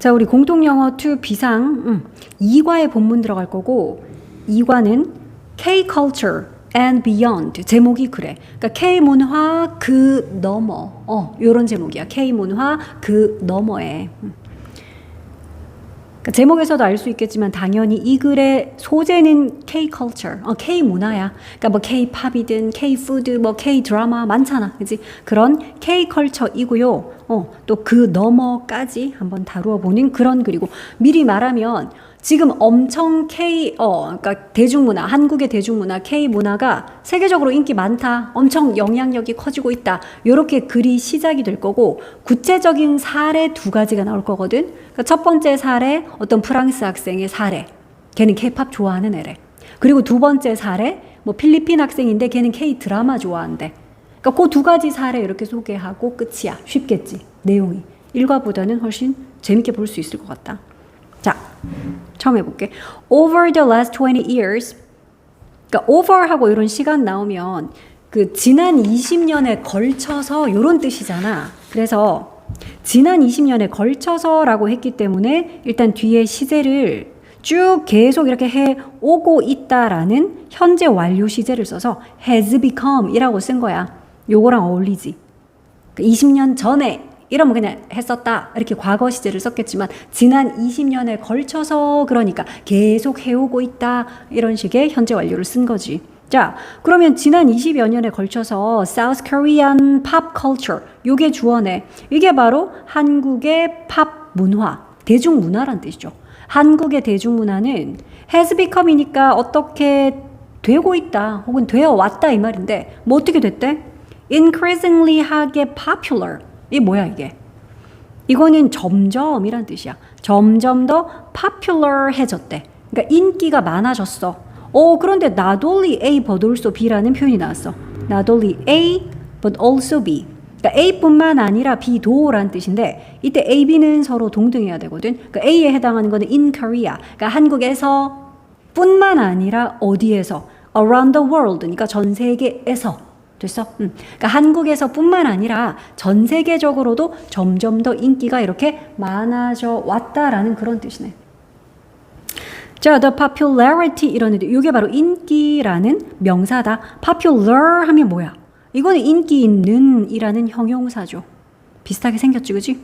자, 우리 공통영어 2 비상 2과에 본문 들어갈 거고 2과는 K-culture and beyond 제목이 그래. 그러니까 K-문화 그 너머 요런 제목이야. K-문화 그 너머에. 그러니까 제목에서도 알 수 있겠지만 당연히 이 글의 소재는 K-culture, K-문화야. 그러니까 뭐 K-팝이든 K-푸드, 뭐 K-드라마 많잖아. 그치? 그런 K-culture이고요. 또 그 너머까지 한번 다루어 보는 그런 글이고 미리 말하면 지금 엄청 그러니까 대중문화, 한국의 대중문화, K-문화가 세계적으로 인기 많다. 엄청 영향력이 커지고 있다. 요렇게 글이 시작이 될 거고 구체적인 사례 2가지가 나올 거거든. 그러니까 첫 번째 사례, 어떤 프랑스 학생의 사례. 걔는 K-팝 좋아하는 애래. 그리고 두 번째 사례, 뭐 필리핀 학생인데 걔는 K-드라마 좋아한대. 그러니까 그 2가지 사례 이렇게 소개하고 끝이야. 쉽겠지, 내용이. 1과보다는 훨씬 재밌게 볼 수 있을 것 같다. 자, 처음 해볼게. Over the last 20 years. 그러니까 over하고 이런 시간 나오면 그 지난 20년에 걸쳐서 이런 뜻이잖아. 그래서 지난 20년에 걸쳐서라고 했기 때문에 일단 뒤에 시제를 쭉 계속 이렇게 해 오고 있다라는 현재 완료 시제를 써서 has become 이라고 쓴 거야. 요거랑 어울리지. 20년 전에 이러면 그냥 했었다. 이렇게 과거 시제를 썼겠지만 지난 20년에 걸쳐서 그러니까 계속 해오고 있다. 이런 식의 현재 완료를 쓴 거지. 자, 그러면 지난 20여 년에 걸쳐서 South Korean pop culture 요게 주어네. 이게 바로 한국의 팝 문화, 대중문화란 뜻이죠. 한국의 대중문화는 has become이니까 어떻게 되고 있다 혹은 되어 왔다 이 말인데 뭐 어떻게 됐대? increasingly 하게 popular. 이게 뭐야 이게? 이거는 점점이란 뜻이야. 점점 더 popular해졌대. 그러니까 인기가 많아졌어. 그런데 not only A but also B라는 표현이 나왔어. not only A but also B. 그러니까 A뿐만 아니라 B도라는 뜻인데 이때 A, B는 서로 동등해야 되거든. 그러니까 A에 해당하는 거는 in Korea. 그러니까 한국에서 뿐만 아니라 어디에서? around the world. 그러니까 전 세계에서. 됐어? 그러니까 한국에서 뿐만 아니라 전 세계적으로도 점점 더 인기가 이렇게 많아져 왔다라는 그런 뜻이네. 자, the popularity 이러는데 이게 바로 인기라는 명사다. popular 하면 뭐야? 이거는 인기 있는 이라는 형용사죠. 비슷하게 생겼지, 그치?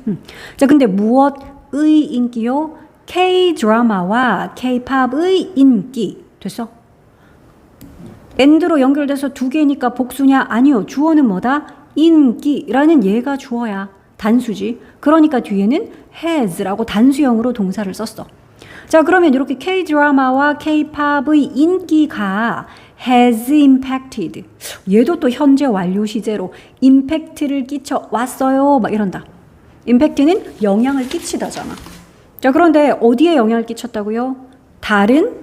자, 근데 무엇의 인기요? K-드라마와 K-팝의 인기. 됐어? and로 연결돼서 2개니까 복수냐? 아니요. 주어는 뭐다? 인기라는 얘가 주어야. 단수지. 그러니까 뒤에는 has라고 단수형으로 동사를 썼어. 자, 그러면 이렇게 K-드라마와 K-팝의 인기가 has impacted. 얘도 또 현재 완료 시제로 impact를 끼쳐 왔어요. 막 이런다. impact는 영향을 끼치다잖아. 자, 그런데 어디에 영향을 끼쳤다고요? 다른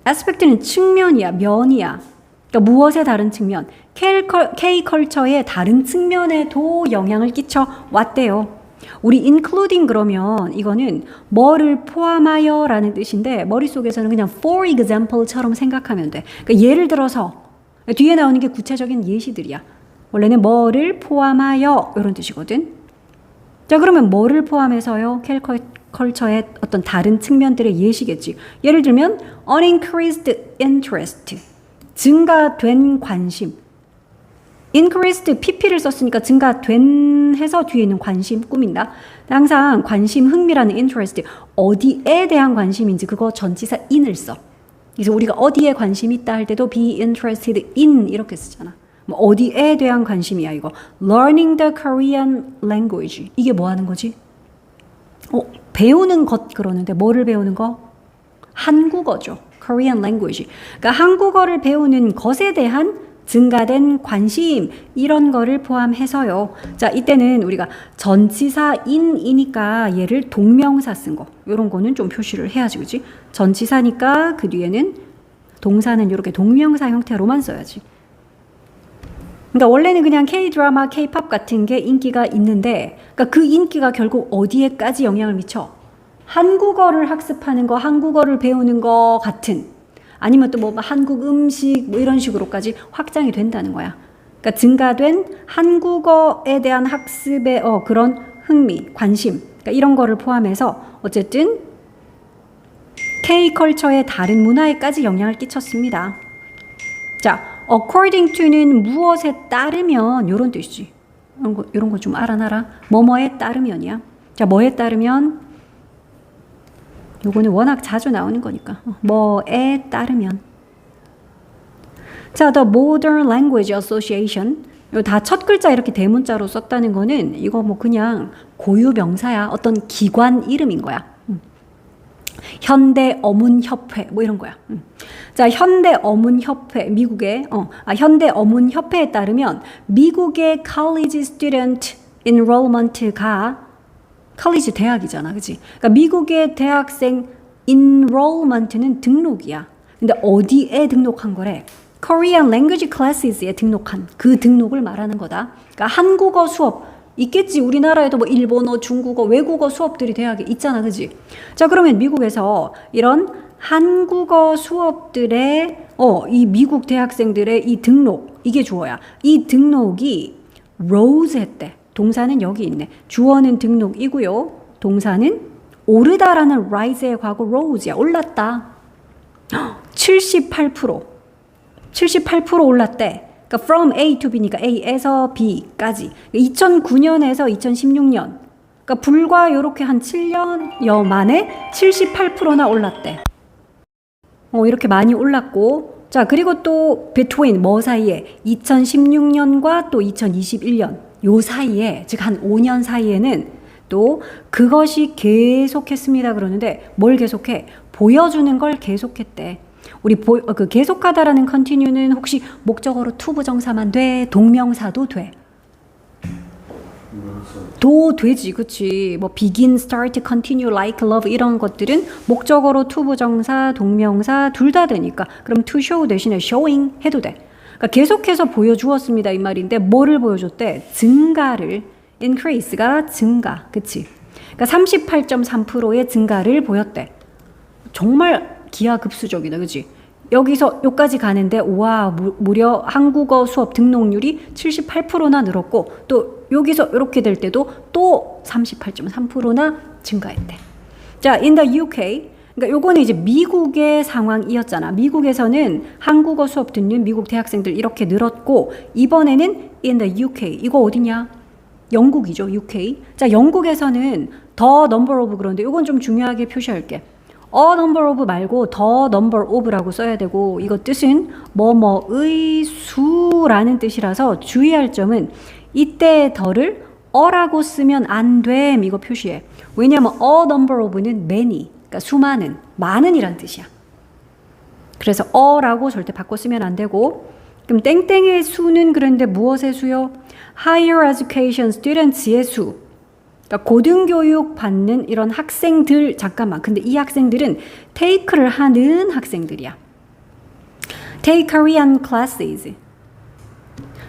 aspect는 측면이야. 면이야. 그러니까 무엇의 다른 측면? K-컬처의 다른 측면에도 영향을 끼쳐 왔대요. 우리 including 그러면 이거는 뭐를 포함하여 라는 뜻인데 머릿속에서는 그냥 for example처럼 생각하면 돼. 그러니까 예를 들어서 뒤에 나오는 게 구체적인 예시들이야. 원래는 뭐를 포함하여 이런 뜻이거든. 자, 그러면 뭐를 포함해서요? K-컬처의 어떤 다른 측면들의 예시겠지. 예를 들면 unincreased interest 증가된 관심. increased pp를 썼으니까 증가된 해서 뒤에 있는 관심 꾸민다. 항상 관심, 흥미라는 interest 어디에 대한 관심인지 그거 전치사 in을 써. 그래서 우리가 어디에 관심 있다 할 때도 be interested in 이렇게 쓰잖아. 뭐 어디에 대한 관심이야 이거. learning the Korean language 이게 뭐 하는 거지? 배우는 것 그러는데 뭐를 배우는 거? 한국어죠. Korean language. 그러니까 한국어를 배우는 것에 대한 증가된 관심 이런 거를 포함해서요. 자, 이때는 우리가 전치사 in이니까 얘를 동명사 쓴 거. 이런 거는 좀 표시를 해야지. 그치? 전치사니까 그 뒤에는 동사는 이렇게 동명사 형태로만 써야지. 그러니까 원래는 그냥 K-드라마, K-팝 같은 게 인기가 있는데 그러니까 그 인기가 결국 어디에까지 영향을 미쳐? 한국어를 학습하는 거, 한국어를 배우는 거 같은 아니면 또 뭐 한국 음식 뭐 이런 식으로까지 확장이 된다는 거야. 그러니까 증가된 한국어에 대한 학습의 그런 흥미, 관심 그러니까 이런 거를 포함해서 어쨌든 K컬처의 다른 문화에까지 영향을 끼쳤습니다. 자, according to는 무엇에 따르면 이런 뜻이지. 이런 거 좀 알아놔라. 뭐뭐에 따르면이야. 자, 뭐에 따르면 요거는 워낙 자주 나오는 거니까. 뭐에 따르면. 자, the Modern Language Association. 이거 다 첫 글자 이렇게 대문자로 썼다는 거는 이거 뭐 그냥 고유 명사야. 어떤 기관 이름인 거야. 현대 어문 협회 뭐 이런 거야. 자, 현대 어문 협회 미국의 현대 어문 협회에 따르면 미국의 college student enrollment가 college 대학이잖아, 그렇지? 그러니까 미국의 대학생 enrollment는 등록이야. 근데 어디에 등록한 거래? Korean language classes에 등록한 그 등록을 말하는 거다. 그러니까 한국어 수업 있겠지. 우리나라에도 뭐 일본어, 중국어, 외국어 수업들이 대학에 있잖아, 그지? 자, 그러면 미국에서 이런 한국어 수업들의 이 미국 대학생들의 이 등록, 이게 주어야. 이 등록이 rose 했대. 동사는 여기 있네. 주어는 등록이고요. 동사는 오르다라는 rise의 과거 rose야. 올랐다. 78% 올랐대. 그러니까 from A to B니까 A에서 B까지 2009년에서 2016년 그러니까 불과 이렇게 한 7년여 만에 78%나 올랐대. 이렇게 많이 올랐고 자 그리고 또 between 뭐 사이에 2016년과 또 2021년 요 사이에 즉 한 5년 사이에는 또 그것이 계속했습니다 그러는데 뭘 계속해? 보여주는 걸 계속했대. 우리 그 계속하다라는 continue는 혹시 목적어로 to 부정사만 돼? 동명사도 돼? 도 되지, 그치? 뭐 begin, start, continue, like, love 이런 것들은 목적어로 to 부정사, 동명사 둘 다 되니까 그럼 to show 대신에 showing 해도 돼. 그러니까 계속해서 보여주었습니다 이 말인데 뭐를 보여줬대? 증가를. increase가 증가, 그치? 그러니까 38.3%의 증가를 보였대. 정말 기하급수적이다, 그치? 여기서 여기까지 가는데 와 무려 한국어 수업 등록률이 78%나 늘었고 또 여기서 이렇게 될 때도 또 38.3%나 증가했대. 자, in the UK 그러니까 요거는 이제 미국의 상황이었잖아. 미국에서는 한국어 수업 듣는 미국 대학생들 이렇게 늘었고 이번에는 in the UK 이거 어디냐? 영국이죠, UK. 자, 영국에서는 the number of 그런데 요건 좀 중요하게 표시할게. a number of 말고 the number of라고 써야 되고 이거 뜻은 뭐뭐의 수라는 뜻이라서 주의할 점은 이때 더를 어라고 쓰면 안 됨 이거 표시해. 왜냐하면 a number of는 many 그러니까 수많은 많은이란 뜻이야. 그래서 어라고 절대 바꿔 쓰면 안 되고 그럼 땡땡의 수는 그런데 무엇의 수요? Higher education students의 수. 그러니까 고등교육 받는 이런 학생들 잠깐만 근데 이 학생들은 take를 하는 학생들이야. Take Korean classes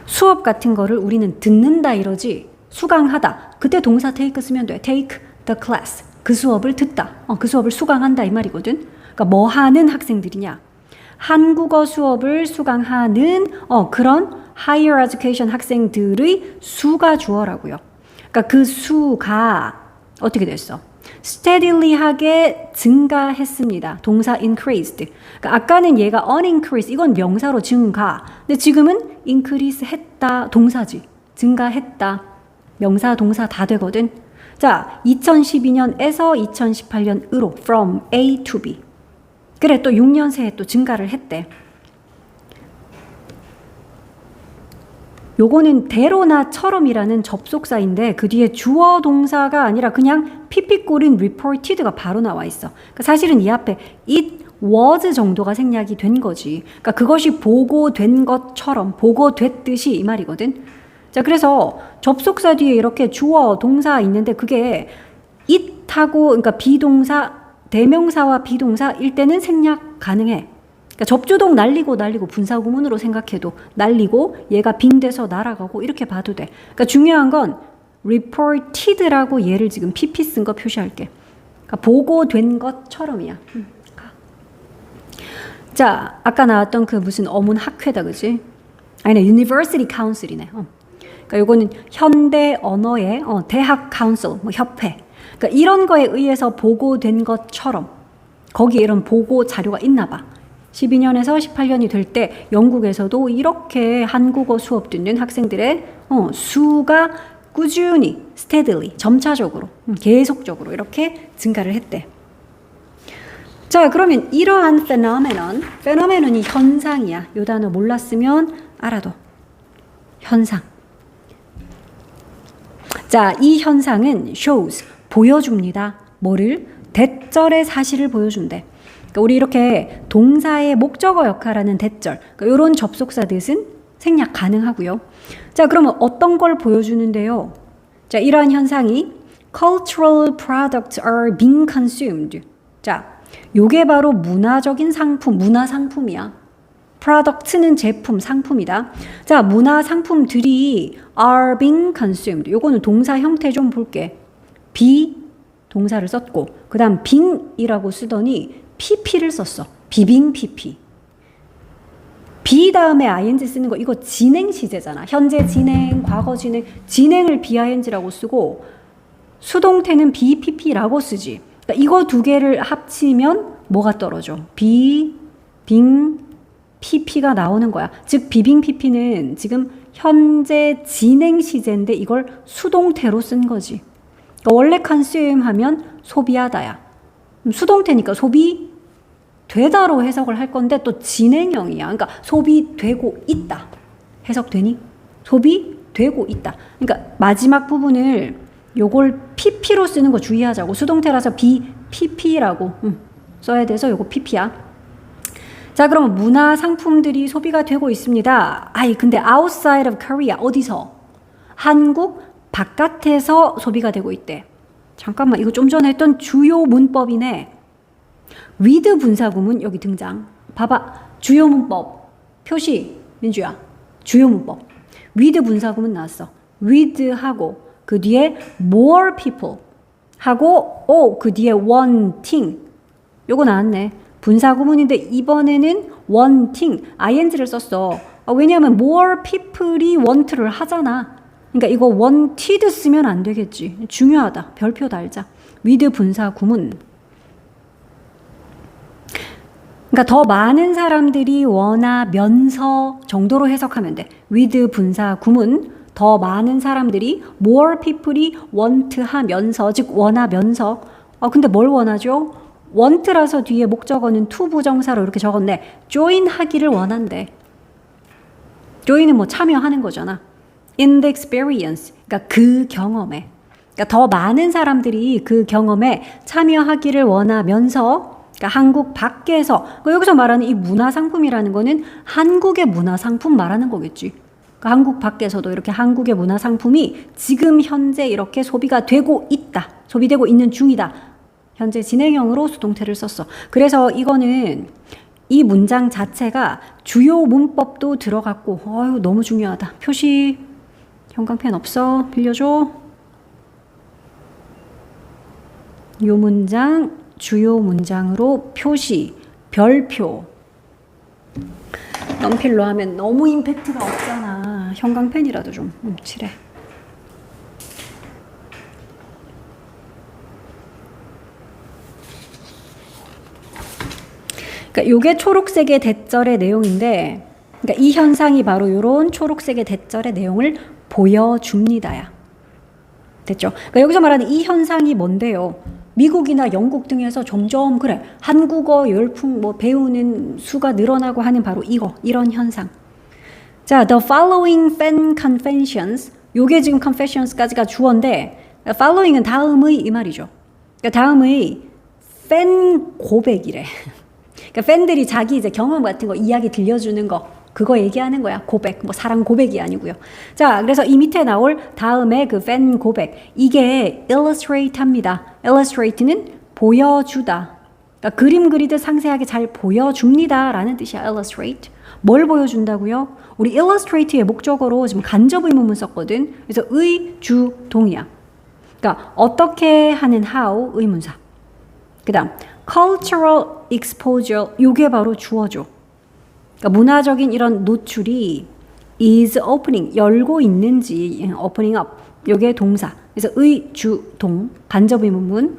수업 같은 거를 우리는 듣는다 이러지 수강하다 그때 동사 take 쓰면 돼. Take the class 그 수업을 듣다 그 수업을 수강한다 이 말이거든. 그러니까 뭐 하는 학생들이냐 한국어 수업을 수강하는 그런 higher education 학생들의 수가 주어라고요. 그러니까 그 수가 어떻게 됐어? steadyly하게 증가했습니다. 동사 increased. 그러니까 아까는 얘가 unincrease 이건 명사로 증가. 근데 지금은 increase 했다 동사지. 증가했다. 명사 동사 다 되거든. 자, 2012년에서 2018년으로 from A to B. 그래 또 6년 새에 또 증가를 했대. 요거는 대로나처럼이라는 접속사인데 그 뒤에 주어 동사가 아니라 그냥 삐삐꼬린 reported가 바로 나와 있어. 그러니까 사실은 이 앞에 it was 정도가 생략이 된 거지. 그러니까 그것이 보고된 것처럼 보고됐듯이 이 말이거든. 자, 그래서 접속사 뒤에 이렇게 주어 동사 있는데 그게 it하고 그러니까 비동사 대명사와 비동사일 때는 생략 가능해. 그러니까 접주동 날리고 분사구문으로 생각해도 날리고 얘가 빙돼서 날아가고 이렇게 봐도 돼. 그러니까 중요한 건 reported라고 얘를 지금 pp 쓴 거 표시할게. 그러니까 보고된 것처럼이야. 자, 아까 나왔던 그 무슨 어문 학회다, 그지? 아니네, University Council이네. 그러니까 요거는 현대 언어의 대학 카운슬, 뭐 협회. 그러니까 이런 거에 의해서 보고된 것처럼 거기에 이런 보고 자료가 있나 봐. 12년에서 18년이 될 때 영국에서도 이렇게 한국어 수업 듣는 학생들의 수가 꾸준히 steadily 점차적으로 계속적으로 이렇게 증가를 했대. 자, 그러면 이러한 phenomenon이 현상이야. 이 단어 몰랐으면 알아둬. 현상. 자, 이 현상은 shows 보여줍니다. 뭐를? 대절의 사실을 보여준대. 그러니까 우리 이렇게 동사의 목적어 역할하는 대절, 그러니까 이런 접속사 뜻은 생략 가능하고요. 자, 그러면 어떤 걸 보여주는데요? 자, 이러한 현상이 cultural products are being consumed. 자, 요게 바로 문화적인 상품, 문화 상품이야. product는 제품, 상품이다. 자, 문화 상품들이 are being consumed. 요거는 동사 형태 좀 볼게. be 동사를 썼고, 그 다음 being이라고 쓰더니 pp를 썼어. 비빙 pp. be 다음에 ing 쓰는 거 이거 진행 시제잖아. 현재 진행, 과거 진행, 진행을 being라고 쓰고 수동태는 bpp라고 쓰지. 그러니까 이거 두 개를 합치면 뭐가 떨어져? be, being, pp가 나오는 거야. 즉 비빙 pp는 지금 현재 진행 시제인데 이걸 수동태로 쓴 거지. 그러니까 원래 consume 하면 소비하다야. 수동태니까 소비되다로 해석을 할 건데 또 진행형이야. 그러니까 소비되고 있다. 해석되니? 소비되고 있다. 그러니까 마지막 부분을 요걸 pp로 쓰는 거 주의하자고. 수동태라서 pp라고 써야 돼서 요거 pp야. 자, 그럼 문화 상품들이 소비가 되고 있습니다. 아이, 근데 outside of Korea 어디서? 한국 바깥에서 소비가 되고 있대. 잠깐만, 이거 좀 전에 했던 주요 문법이네. with 분사구문 여기 등장. 봐봐, 주요 문법 표시 민주야. 주요 문법 with 분사구문 나왔어. with 하고 그 뒤에 more people 하고 그 뒤에 wanting 요거 나왔네. 분사구문인데 이번에는 wanting ing를 썼어. 왜냐하면 more people이 want를 하잖아. 그러니까 이거 wanted 쓰면 안 되겠지. 중요하다. 별표 달자. with 분사구문. 그러니까 더 많은 사람들이 원하면서 정도로 해석하면 돼. with 분사구문. 더 많은 사람들이 more people이 want 하면서, 즉 원하면서. 근데 뭘 원하죠? want라서 뒤에 목적어는 to 부정사로 이렇게 적었네. join 하기를 원한대. join은 뭐 참여하는 거잖아. in the experience, 그러니까 그 경험에. 그러니까 더 많은 사람들이 그 경험에 참여하기를 원하면서, 그러니까 한국 밖에서, 그러니까 여기서 말하는 이 문화상품이라는 거는 한국의 문화상품 말하는 거겠지. 그러니까 한국 밖에서도 이렇게 한국의 문화상품이 지금 현재 이렇게 소비가 되고 있다. 소비되고 있는 중이다. 현재 진행형으로 수동태를 썼어. 그래서 이거는 이 문장 자체가 주요 문법도 들어갔고, 너무 중요하다. 표시, 형광펜 없어? 빌려줘. 요 문장, 주요 문장으로 표시, 별표. 연필로 하면 너무 임팩트가 없잖아. 형광펜이라도 좀 칠해. 그러니까 요게 초록색의 대절의 내용인데, 그러니까 이 현상이 바로 요런 초록색의 대절의 내용을 보여줍니다야. 됐죠? 그러니까 여기서 말하는 이 현상이 뭔데요? 미국이나 영국 등에서 점점 그래 한국어 열풍 배우는 수가 늘어나고 하는 바로 이런 현상. 자, the following fan conventions. 요게 지금 confessions까지가 주어인데 following은 다음의 이 말이죠. 그러니까 다음의 팬 고백이래. 그러니까 팬들이 자기 이제 경험 같은 거 이야기 들려주는 거 그거 얘기하는 거야. 고백, 사랑 고백이 아니고요. 자, 그래서 이 밑에 나올 다음에 그 팬 고백 이게 illustrate 합니다. illustrate는 보여주다. 그러니까 그림 그리듯 상세하게 잘 보여줍니다 라는 뜻이야. illustrate. 뭘 보여준다고요? 우리 illustrate의 목적어로 지금 간접 의문문 썼거든. 그래서 의, 주, 동이야. 그러니까 어떻게 하는 how 의문사. 그 다음 cultural exposure 요게 바로 주어죠. 그러니까 문화적인 이런 노출이 is opening 열고 있는지 opening up 요게 동사 그래서 의, 주, 동, 간접 의문문.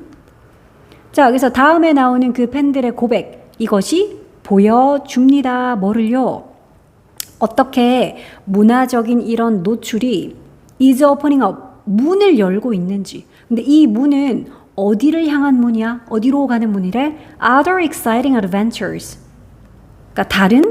자, 그래서 다음에 나오는 그 팬들의 고백, 이것이 보여줍니다. 뭐를요? 어떻게 문화적인 이런 노출이 is opening up, 문을 열고 있는지. 근데 이 문은 어디를 향한 문이야? 어디로 가는 문이래? Other exciting adventures. 그러니까 다른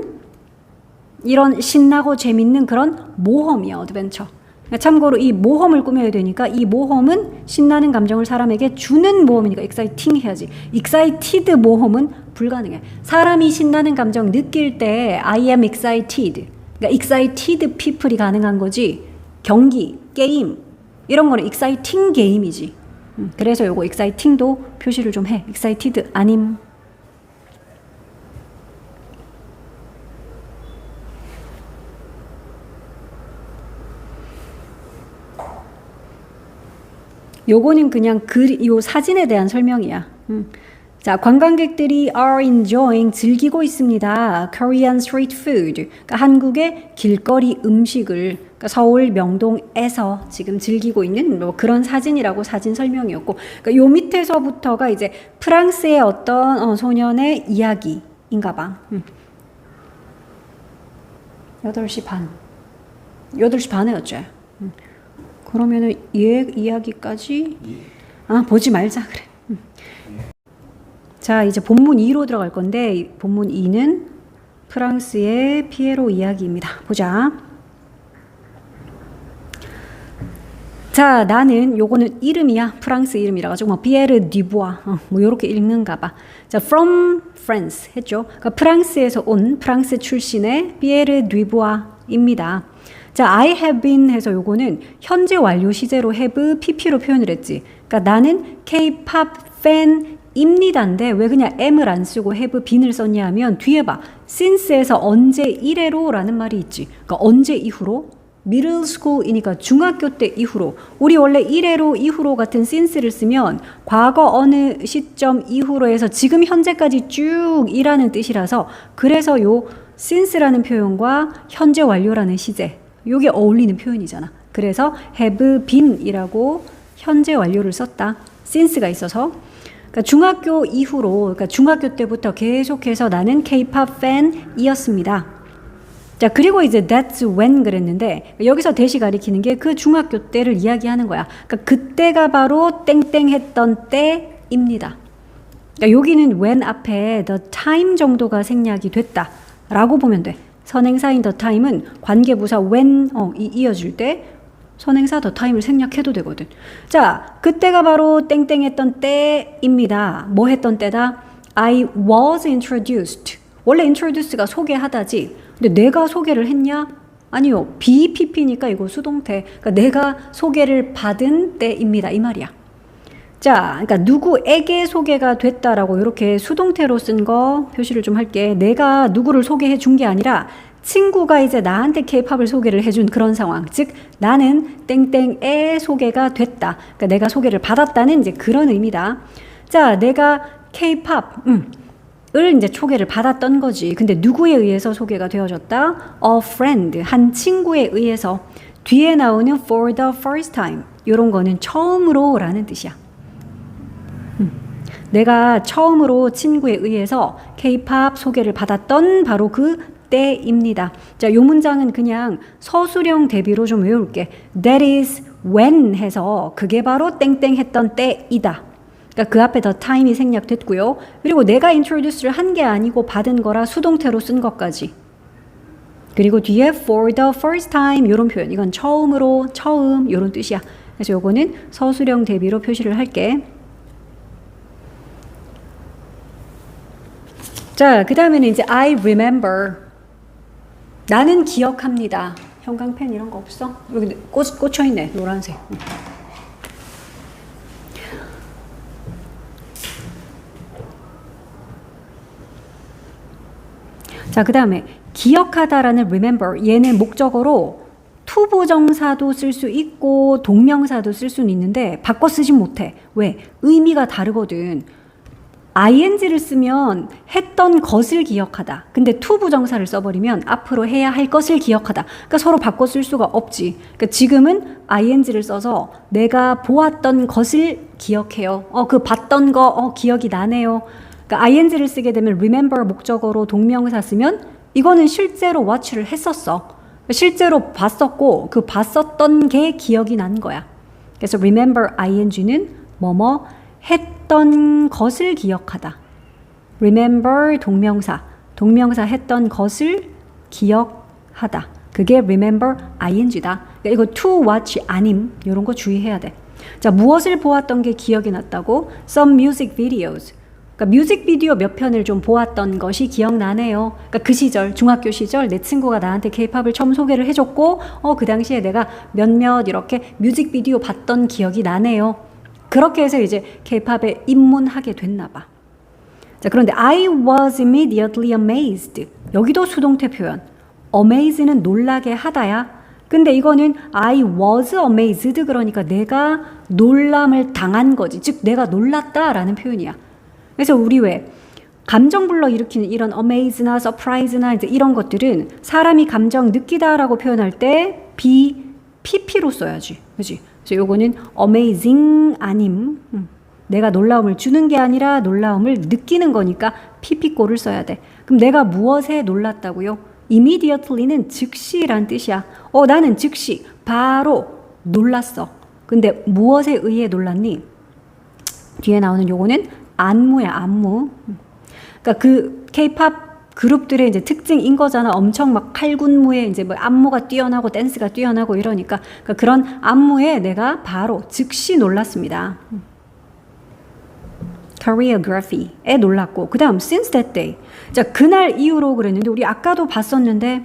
이런 신나고 재밌는 그런 모험이야, 어드벤처. 그러니까 참고로 이 모험을 꾸며야 되니까 이 모험은 신나는 감정을 사람에게 주는 모험이니까 exciting 해야지. excited 모험은 불가능해. 사람이 신나는 감정 느낄 때 I am excited. 그러니까 excited people이 가능한 거지. 경기, 게임 이런 거는 exciting 게임이지. 그래서 요거 exciting도 표시를 좀 해. excited 아님. 요거는 그냥 요 사진에 대한 설명이야. 자, 관광객들이 are enjoying, 즐기고 있습니다. Korean street food. 그러니까 한국의 길거리 음식을 그러니까 서울 명동에서 지금 즐기고 있는 뭐 그런 사진이라고 사진 설명이었고, 그러니까 요 밑에서부터가 이제 프랑스의 어떤 소년의 이야기인가 봐. 8시 반. 8시 반에 어째? 그러면은 얘 이야기까지 보지 말자 그래. 자, 이제 본문 2로 들어갈 건데 본문 2는 프랑스의 피에로 이야기입니다. 보자. 자, 나는 요거는 이름이야. 프랑스 이름이라 가지고 뭐 피에르 디부아 뭐 요렇게 읽는가 봐. 자, from France 했죠. 그러니까 프랑스에서 온 프랑스 출신의 피에르 디부아입니다. 자, I have been 해서 요거는 현재 완료 시제로 have pp로 표현을 했지. 그러니까 나는 K-pop 팬입니다인데 왜 그냥 am을 안 쓰고 have been을 썼냐 하면 뒤에 봐. since에서 언제 이래로 라는 말이 있지. 그러니까 언제 이후로? middle school이니까 중학교 때 이후로. 우리 원래 이래로 이후로 같은 since를 쓰면 과거 어느 시점 이후로 해서 지금 현재까지 쭉 이라는 뜻이라서 그래서 요 since라는 표현과 현재 완료라는 시제 요게 어울리는 표현이잖아. 그래서 have been이라고 현재 완료를 썼다. since가 있어서. 그러니까 중학교 이후로, 그러니까 중학교 때부터 계속해서 나는 K-pop 팬이었습니다. 자, 그리고 이제 that's when 그랬는데 여기서 대시 가리키는 게 그 중학교 때를 이야기하는 거야. 그러니까 그때가 바로 땡땡 했던 때입니다. 그러니까 여기는 when 앞에 the time 정도가 생략이 됐다라고 보면 돼. 선행사인 the time은 관계부사 when 이어줄 때 선행사 the time을 생략해도 되거든. 자, 그때가 바로 땡땡 했던 때입니다. 뭐 했던 때다? I was introduced. 원래 introduce가 소개하다지. 근데 내가 소개를 했냐? 아니요. BPP니까 이거 수동태. 그러니까 내가 소개를 받은 때입니다. 이 말이야. 자, 그러니까 누구에게 소개가 됐다라고 이렇게 수동태로 쓴 거 표시를 좀 할게. 내가 누구를 소개해 준 게 아니라 친구가 이제 나한테 K-팝을 소개를 해준 그런 상황. 즉, 나는 땡땡의 소개가 됐다. 그러니까 내가 소개를 받았다는 이제 그런 의미다. 자, 내가 K-팝을 이제 소개를 받았던 거지. 근데 누구에 의해서 소개가 되어졌다? A friend, 한 친구에 의해서. 뒤에 나오는 for the first time. 이런 거는 처음으로 라는 뜻이야. 내가 처음으로 친구에 의해서 K-팝 소개를 받았던 바로 그 때입니다. 자, 요 문장은 그냥 서술형 대비로 좀 외울게. That is when 해서 그게 바로 땡땡 했던 때이다. 그러니까 그 앞에 the time이 생략됐고요. 그리고 내가 introduce를 한 게 아니고 받은 거라 수동태로 쓴 것까지. 그리고 뒤에 for the first time 이런 표현. 이건 처음으로, 처음 이런 뜻이야. 그래서 요거는 서술형 대비로 표시를 할게. 자, 그 다음에는 이제 I remember. 나는 기억합니다. 형광펜 이런 거 없어? 여기 꽂혀있네. 노란색. 자, 그 다음에 기억하다라는 remember. 얘는 목적어로 투부정사도 쓸 수 있고 동명사도 쓸 수는 있는데 바꿔 쓰진 못해. 왜? 의미가 다르거든. ing를 쓰면 했던 것을 기억하다. 근데 to 부정사를 써버리면 앞으로 해야 할 것을 기억하다. 그러니까 서로 바꿔 쓸 수가 없지. 그러니까 지금은 ing를 써서 내가 보았던 것을 기억해요. 그 봤던 거 기억이 나네요. 그러니까 ing를 쓰게 되면 remember 목적어로 동명사 쓰면 이거는 실제로 watch를 했었어. 실제로 봤었고 그 봤었던 게 기억이 난 거야. 그래서 remember ing는 뭐뭐 했던 것을 기억하다. remember 동명사 했던 것을 기억하다. 그게 remember ing다. 그러니까 이거 to watch 아님 이런 거 주의해야 돼. 자, 무엇을 보았던 게 기억이 났다고? Some music videos. 그러니까 뮤직비디오 몇 편을 좀 보았던 것이 기억나네요. 그러니까 그 시절, 중학교 시절 내 친구가 나한테 케이팝을 처음 소개를 해줬고 그 당시에 내가 몇몇 이렇게 뮤직비디오 봤던 기억이 나네요. 그렇게 해서 이제 케이팝에 입문하게 됐나 봐. 자, 그런데 I was immediately amazed. 여기도 수동태 표현. amaze는 놀라게 하다야. 근데 이거는 I was amazed 그러니까 내가 놀람을 당한 거지. 즉 내가 놀랐다라는 표현이야. 그래서 우리 왜 감정 불러일으키는 이런 amaze나 surprise나 이제 이런 것들은 사람이 감정 느끼다라고 표현할 때 PP로 써야지. 그렇지? 그래서 요거는 amazing 아님. 내가 놀라움을 주는 게 아니라 놀라움을 느끼는 거니까 PP꼴을 써야 돼. 그럼 내가 무엇에 놀랐다고요? immediately는 즉시란 뜻이야. 나는 즉시 바로 놀랐어. 근데 무엇에 의해 놀랐니? 뒤에 나오는 요거는 안무야, 안무. 그러니까 그 K-팝 그룹들의 이제 특징인 거잖아. 엄청 막 칼군무에 이제 뭐 안무가 뛰어나고 댄스가 뛰어나고 이러니까 그런 안무에 내가 바로 즉시 놀랐습니다. choreography에 놀랐고 그 다음 since that day. 자, 그날 이후로 그랬는데 우리 아까도 봤었는데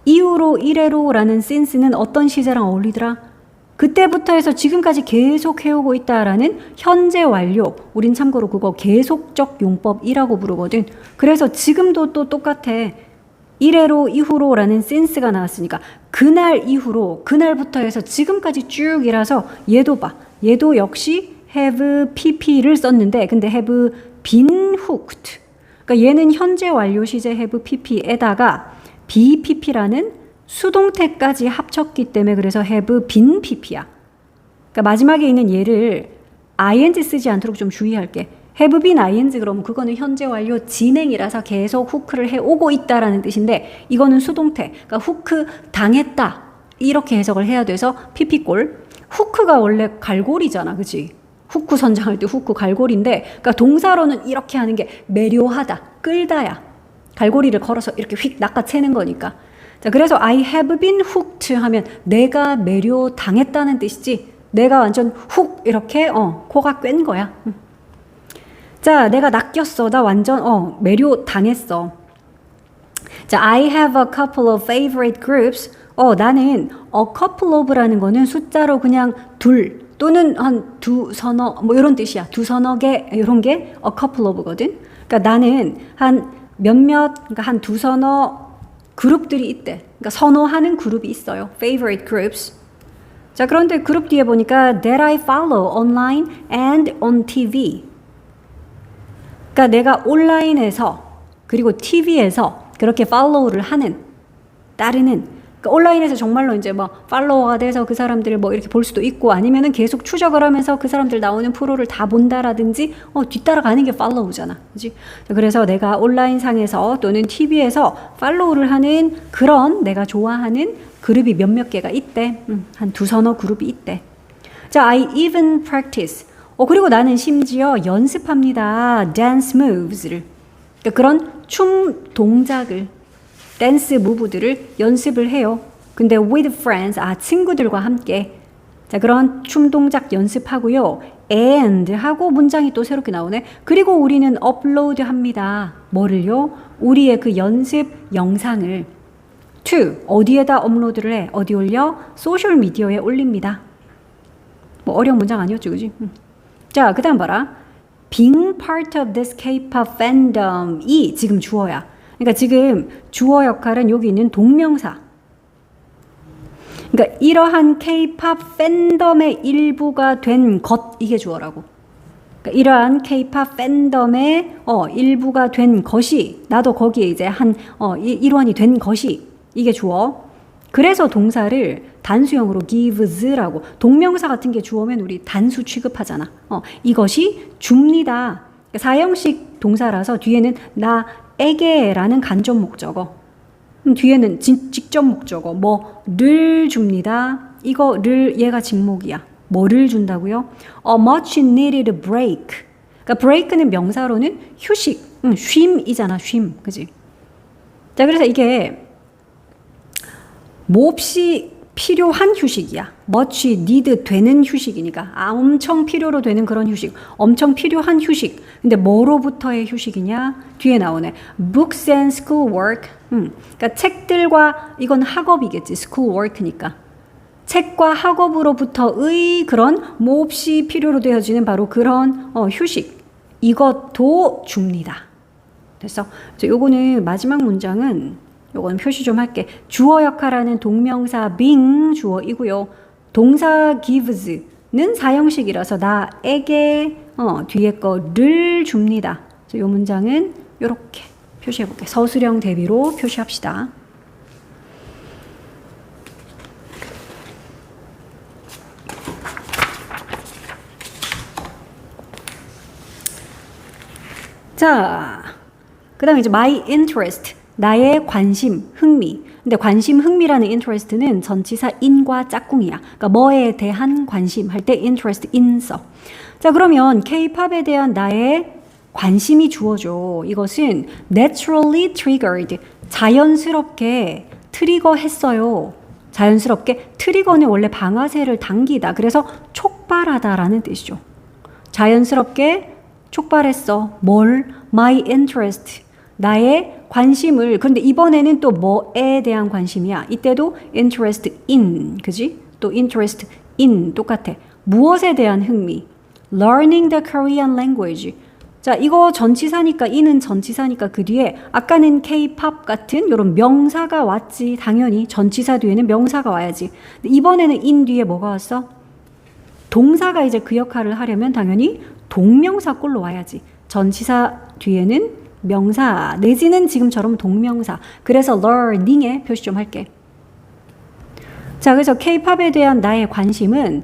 이후로 이래로라는 since는 어떤 시제랑 어울리더라? 그때부터 해서 지금까지 계속 해오고 있다라는 현재 완료. 우린 참고로 그거 계속적 용법이라고 부르거든. 그래서 지금도 또 똑같아. 이래로 이후로라는 since가 나왔으니까 그날 이후로 그날부터 해서 지금까지 쭉이라서 얘도 봐. 얘도 역시 have pp를 썼는데 근데 have been hooked. 그러니까 얘는 현재 완료 시제 have pp에다가 bpp라는 수동태까지 합쳤기 때문에 그래서 have been pp야. 그러니까 마지막에 있는 얘를 ing 쓰지 않도록 좀 주의할게. have been ing 그러면 그거는 현재 완료 진행이라서 계속 후크를 해오고 있다라는 뜻인데 이거는 수동태. 그러니까 후크 당했다. 이렇게 해석을 해야 돼서 pp꼴. 후크가 원래 갈고리잖아. 그치? 후크 선장할 때 후크 갈고리인데 그러니까 동사로는 이렇게 하는 게 매료하다. 끌다야. 갈고리를 걸어서 이렇게 휙 낚아채는 거니까. 자, 그래서 I have been hooked 하면 내가 매료 당했다는 뜻이지. 내가 완전 훅 이렇게 코가 꿰는 거야. 자, 내가 낚였어. 나 완전 매료 당했어. 자, I have a couple of favorite groups. 나는 a couple of라는 거는 숫자로 그냥 둘 또는 한 두 서너 뭐 이런 뜻이야. 두 서너 개 이런 게 a couple of거든. 그러니까 나는 한 몇몇 그러니까 한 두 서너 그룹들이 있대. 그러니까 선호하는 그룹이 있어요. favorite groups. 자, 그런데 그룹 뒤에 보니까 that I follow online and on TV. 그러니까 내가 온라인에서 그리고 TV에서 그렇게 follow를 하는 따르는 그러니까 온라인에서 정말로 이제 뭐 팔로워가 돼서 그 사람들을 뭐 이렇게 볼 수도 있고 아니면은 계속 추적을 하면서 그 사람들 나오는 프로를 다 본다라든지 뒤따라가는 게 팔로우잖아. 그렇지? 그래서 내가 온라인 상에서 또는 TV에서 팔로우를 하는 그런 내가 좋아하는 그룹이 몇몇 개가 있대. 한 두서너 그룹이 있대. 자, I even practice. 그리고 나는 심지어 연습합니다. dance moves를. 그러니까 그런 춤 동작을 댄스 무브들을 연습을 해요. 근데 with friends, 친구들과 함께. 자, 그런 춤 동작 연습하고요. and 하고 문장이 또 새롭게 나오네. 그리고 우리는 업로드 합니다. 뭐를요? 우리의 그 연습 영상을 to 어디에다 업로드를 해? 어디 올려? 소셜 미디어에 올립니다. 뭐 어려운 문장 아니었죠, 그지? 자, 그 다음 봐라. Being part of this K-pop fandom이 지금 주어야. 그러니까 지금 주어 역할은 여기 있는 동명사. 그러니까 이러한 K-팝 팬덤의 일부가 된 것, 이게 주어라고. 그러니까 이러한 K-pop 팬덤의 일부가 된 것이 나도 거기에 이제 한 일원이 된 것이 이게 주어. 그래서 동사를 단수형으로 gives라고 동명사 같은 게 주어면 우리 단수 취급하잖아. 이것이 줍니다. 사형식 동사라서 뒤에는 나에게라는 간접 목적어. 뒤에는 직접 목적어 뭐를 줍니다. 이거를 얘가 직목이야. 뭐를 준다고요? A much needed break. 그러니까 break는 명사로는 휴식, 쉼이잖아. 쉼, 그지? 자, 그래서 이게 몹시 필요한 휴식이야. much need 되는 휴식이니까 엄청 필요로 되는 그런 휴식, 엄청 필요한 휴식. 근데 뭐로부터의 휴식이냐? 뒤에 나오네. Books and schoolwork. 그러니까 책들과 이건 학업이겠지. schoolwork니까. 책과 학업으로부터의 그런 몹시 필요로 되어지는 바로 그런 휴식. 이것도 줍니다. 됐어? 요거는 마지막 문장은 요거는 표시 좀 할게. 주어 역할하는 동명사 being 주어이고요. 동사 gives는 사형식이라서 나에게 뒤에 거를 줍니다. 요 문장은 요렇게 표시해 볼게. 서술형 대비로 표시합시다. 자, 그 다음에 이제 my interest, 나의 관심, 흥미. 근데 관심, 흥미라는 interest는 전치사 in과 짝꿍이야. 그러니까 뭐에 대한 관심 할 때 interest in 써. 자, 그러면 K-팝에 대한 나의 관심이 주어져. 이것은 naturally triggered, 자연스럽게 트리거했어요. 자연스럽게 트리거는 원래 방아쇠를 당기다. 그래서 촉발하다라는 뜻이죠. 자연스럽게 촉발했어. 뭘? My interest. 나의 관심을. 그런데 이번에는 또 뭐에 대한 관심이야? 이때도 interest in. 그지? 또 interest in 똑같아. 무엇에 대한 흥미? Learning the Korean language. 자, 이거 전치사니까 in은 전치사니까 그 뒤에 아까는 K-pop 같은 이런 명사가 왔지. 당연히 전치사 뒤에는 명사가 와야지. 이번에는 in 뒤에 뭐가 왔어? 동사가 이제 그 역할을 하려면 당연히 동명사 꼴로 와야지. 전치사 뒤에는 명사 내지는 지금처럼 동명사. 그래서 learning에 표시 좀 할게. 자, 그래서 K-팝에 대한 나의 관심은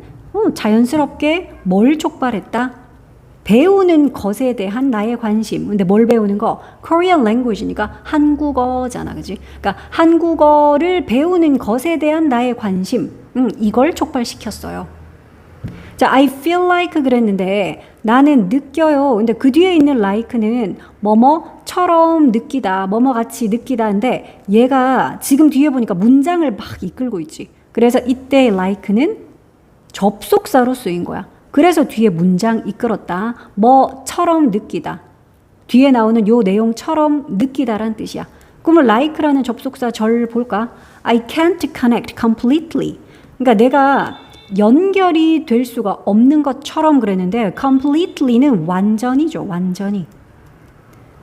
자연스럽게 뭘 촉발했다? 배우는 것에 대한 나의 관심. 근데 뭘 배우는 거? Korean language니까 한국어잖아. 그지? 그러니까 한국어를 배우는 것에 대한 나의 관심. 이걸 촉발시켰어요. 자, I feel like 그랬는데 나는 느껴요. 근데 그 뒤에 있는 like는 뭐뭐처럼 느끼다, 뭐뭐같이 느끼다인데 얘가 지금 뒤에 보니까 문장을 막 이끌고 있지. 그래서 이때 like는 접속사로 쓰인 거야. 그래서 뒤에 문장 이끌었다. 뭐처럼 느끼다. 뒤에 나오는 요 내용처럼 느끼다란 뜻이야. 그러면 like라는 접속사 절 볼까? I can't connect completely. 그러니까 내가 연결이 될 수가 없는 것처럼 그랬는데 completely는 완전히죠. 완전히.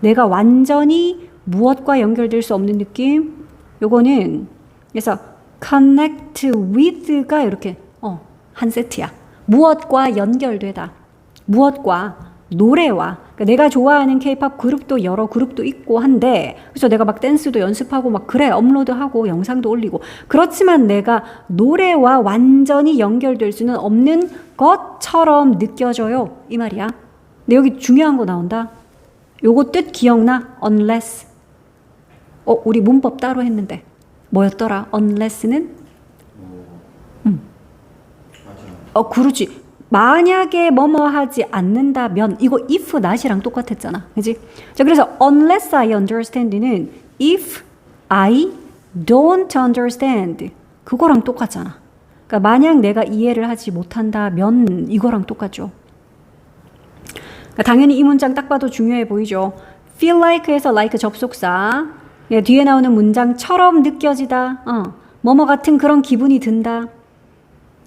내가 완전히 무엇과 연결될 수 없는 느낌? 요거는 그래서 connect with가 이렇게 한 세트야. 무엇과 연결되다. 무엇과 노래와. 그러니까 내가 좋아하는 K-팝 그룹도 여러 그룹도 있고 한데 그래서 내가 막 댄스도 연습하고 막 그래 업로드하고 영상도 올리고 그렇지만 내가 노래와 완전히 연결될 수는 없는 것처럼 느껴져요. 이 말이야. 근데 여기 중요한 거 나온다. 요거 뜻 기억나? unless. 우리 문법 따로 했는데 뭐였더라? unless는? 그렇지. 만약에 뭐뭐 하지 않는다면 이거 if not이랑 똑같았잖아. 그지? 자, 그래서 unless I understand는 if I don't understand 그거랑 똑같잖아. 그러니까 만약 내가 이해를 하지 못한다면 이거랑 똑같죠. 그러니까 당연히 이 문장 딱 봐도 중요해 보이죠. feel like에서 like 접속사. 뒤에 나오는 문장처럼 느껴지다. 뭐뭐 같은 그런 기분이 든다.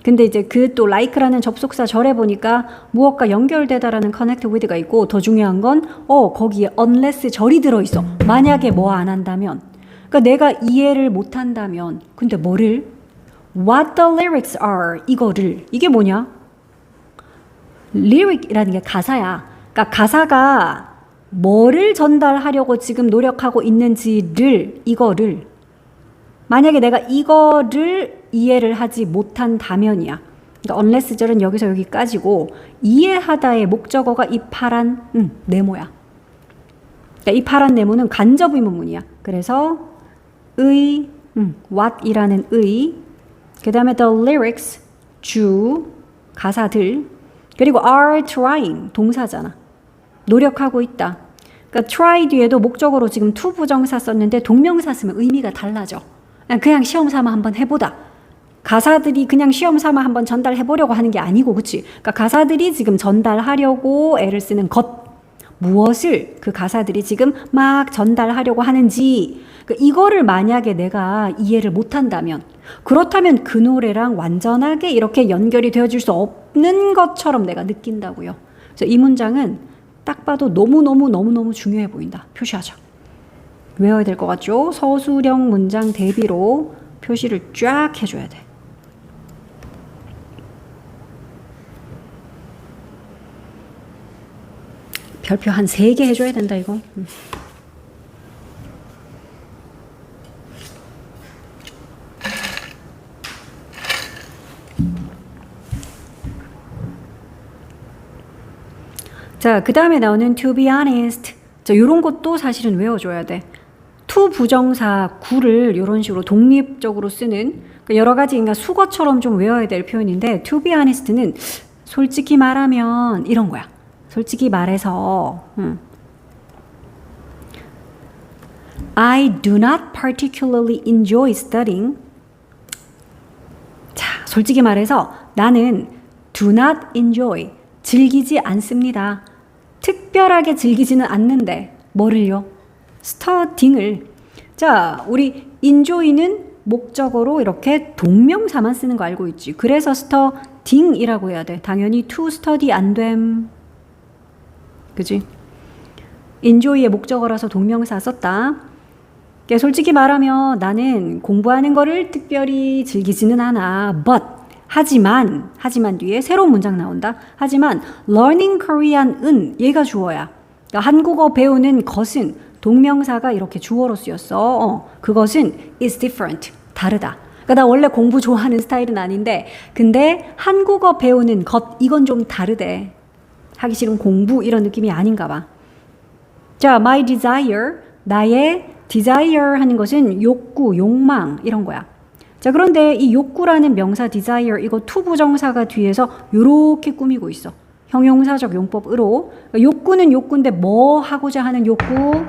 근데 이제 그 또 like라는 접속사 절에 보니까 무엇과 연결되다라는 connect with가 있고 더 중요한 건 거기에 unless 절이 들어있어. 만약에 뭐 안 한다면. 그러니까 내가 이해를 못 한다면. 근데 뭐를? What the lyrics are. 이거를. 이게 뭐냐? lyric이라는 게 가사야. 그러니까 가사가 뭐를 전달하려고 지금 노력하고 있는지를, 이거를, 만약에 내가 이거를 이해를 하지 못한다면이야. 그러니까 unless절은 여기서 여기까지고, 이해하다의 목적어가 이 파란 네모야. 그러니까 이 파란 네모는 간접 의문문이야. 그래서 what이라는 그 다음에 the lyrics, 가사들, 그리고 are trying, 동사잖아. 노력하고 있다. 그러니까 try 뒤에도 목적어로 지금 to 부정사 썼는데 동명사 쓰면 의미가 달라져. 그냥 시험 삼아 한번 해보다. 가사들이 그냥 시험 삼아 한번 전달해보려고 하는 게 아니고, 그치? 그러니까 가사들이 지금 전달하려고 애를 쓰는 것, 무엇을 그 가사들이 지금 막 전달하려고 하는지, 그러니까 이거를 만약에 내가 이해를 못한다면, 그렇다면 그 노래랑 완전하게 이렇게 연결이 되어질 수 없는 것처럼 내가 느낀다고요. 그래서 이 문장은 딱 봐도 너무너무 중요해 보인다. 표시하자. 외워야 될 것 같죠? 서술형 문장 대비로 표시를 쫙 해줘야 돼. 별표 한 3개 해줘야 된다, 이거. 자, 그 다음에 나오는 to be honest. 자, 요런 것도 사실은 외워줘야 돼. to 부정사 구를 이런 식으로 독립적으로 쓰는, 그러니까 여러 가지 그러니까 수거처럼 좀 외워야 될 표현인데, to be honest는 솔직히 말하면 이런 거야. 솔직히 말해서 I do not particularly enjoy studying. 자, 솔직히 말해서 나는 do not enjoy, 즐기지 않습니다. 특별하게 즐기지는 않는데 뭐를요? studying을. 자, 우리 enjoy는 목적어로 이렇게 동명사만 쓰는 거 알고 있지. 그래서 studying이라고 해야 돼. 당연히 to study 안 됨. 그지? enjoy의 목적어라서 동명사 썼다. 솔직히 말하면 나는 공부하는 거를 특별히 즐기지는 않아. But 하지만 뒤에 새로운 문장 나온다. 하지만 learning Korean은 얘가 주어야. 그러니까 한국어 배우는 것은 동명사가 이렇게 주어로 쓰였어. 그것은 is different. 다르다. 그러니까 나 원래 공부 좋아하는 스타일은 아닌데 근데 한국어 배우는 것 이건 좀 다르대. 하기 싫은 공부 이런 느낌이 아닌가 봐. 자, my desire, 나의 desire 하는 것은 욕구, 욕망 이런 거야. 자, 그런데 이 욕구라는 명사 desire 이거 to 부정사가 뒤에서 요렇게 꾸미고 있어. 형용사적 용법으로. 그러니까 욕구는 욕구인데 뭐 하고자 하는 욕구?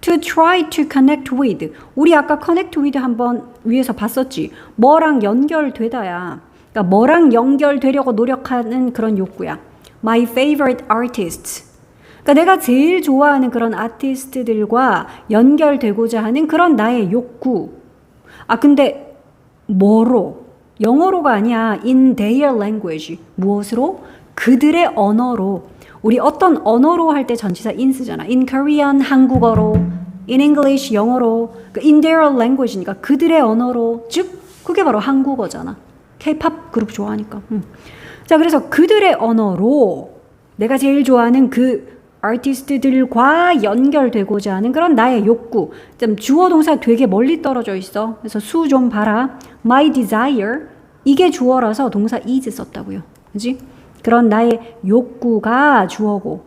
to try to connect with. 우리 아까 connect with 한번 위에서 봤었지. 뭐랑 연결되다야. 그러니까 뭐랑 연결되려고 노력하는 그런 욕구야. My favorite artists. 그러니까 내가 제일 좋아하는 그런 아티스트들과 연결되고자 하는 그런 나의 욕구. 아, 근데 뭐로? 영어로가 아니야. In their language. 무엇으로? 그들의 언어로. 우리 어떤 언어로 할 때 전치사 in 쓰잖아. In Korean, 한국어로. In English, 영어로. In their language니까 그들의 언어로. 즉, 그게 바로 한국어잖아. K-pop 그룹 좋아하니까. 자, 그래서 그들의 언어로 내가 제일 좋아하는 그 아티스트들과 연결되고자 하는 그런 나의 욕구. 좀 주어 동사 되게 멀리 떨어져 있어. 그래서 수 좀 봐라. My desire. 이게 주어라서 동사 is 썼다고요. 그지? 그런 나의 욕구가 주어고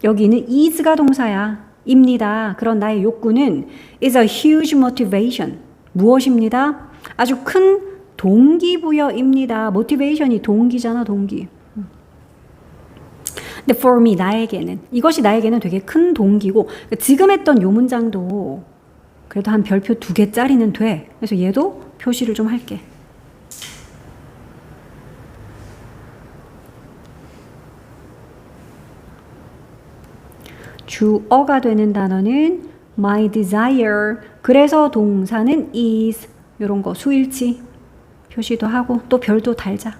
여기는 is가 동사야. 입니다. 그런 나의 욕구는 is a huge motivation. 무엇입니다? 아주 큰 동기부여입니다. motivation이 동기잖아, 동기. 근데 for me, 나에게는 이것이 나에게는 되게 큰 동기고 지금 했던 요 문장도 그래도 한 별표 2개짜리는 돼. 그래서 얘도 표시를 좀 할게. 주어가 되는 단어는 my desire. 그래서 동사는 is. 이런 거 수일치 표시도 하고 또 별도 달자.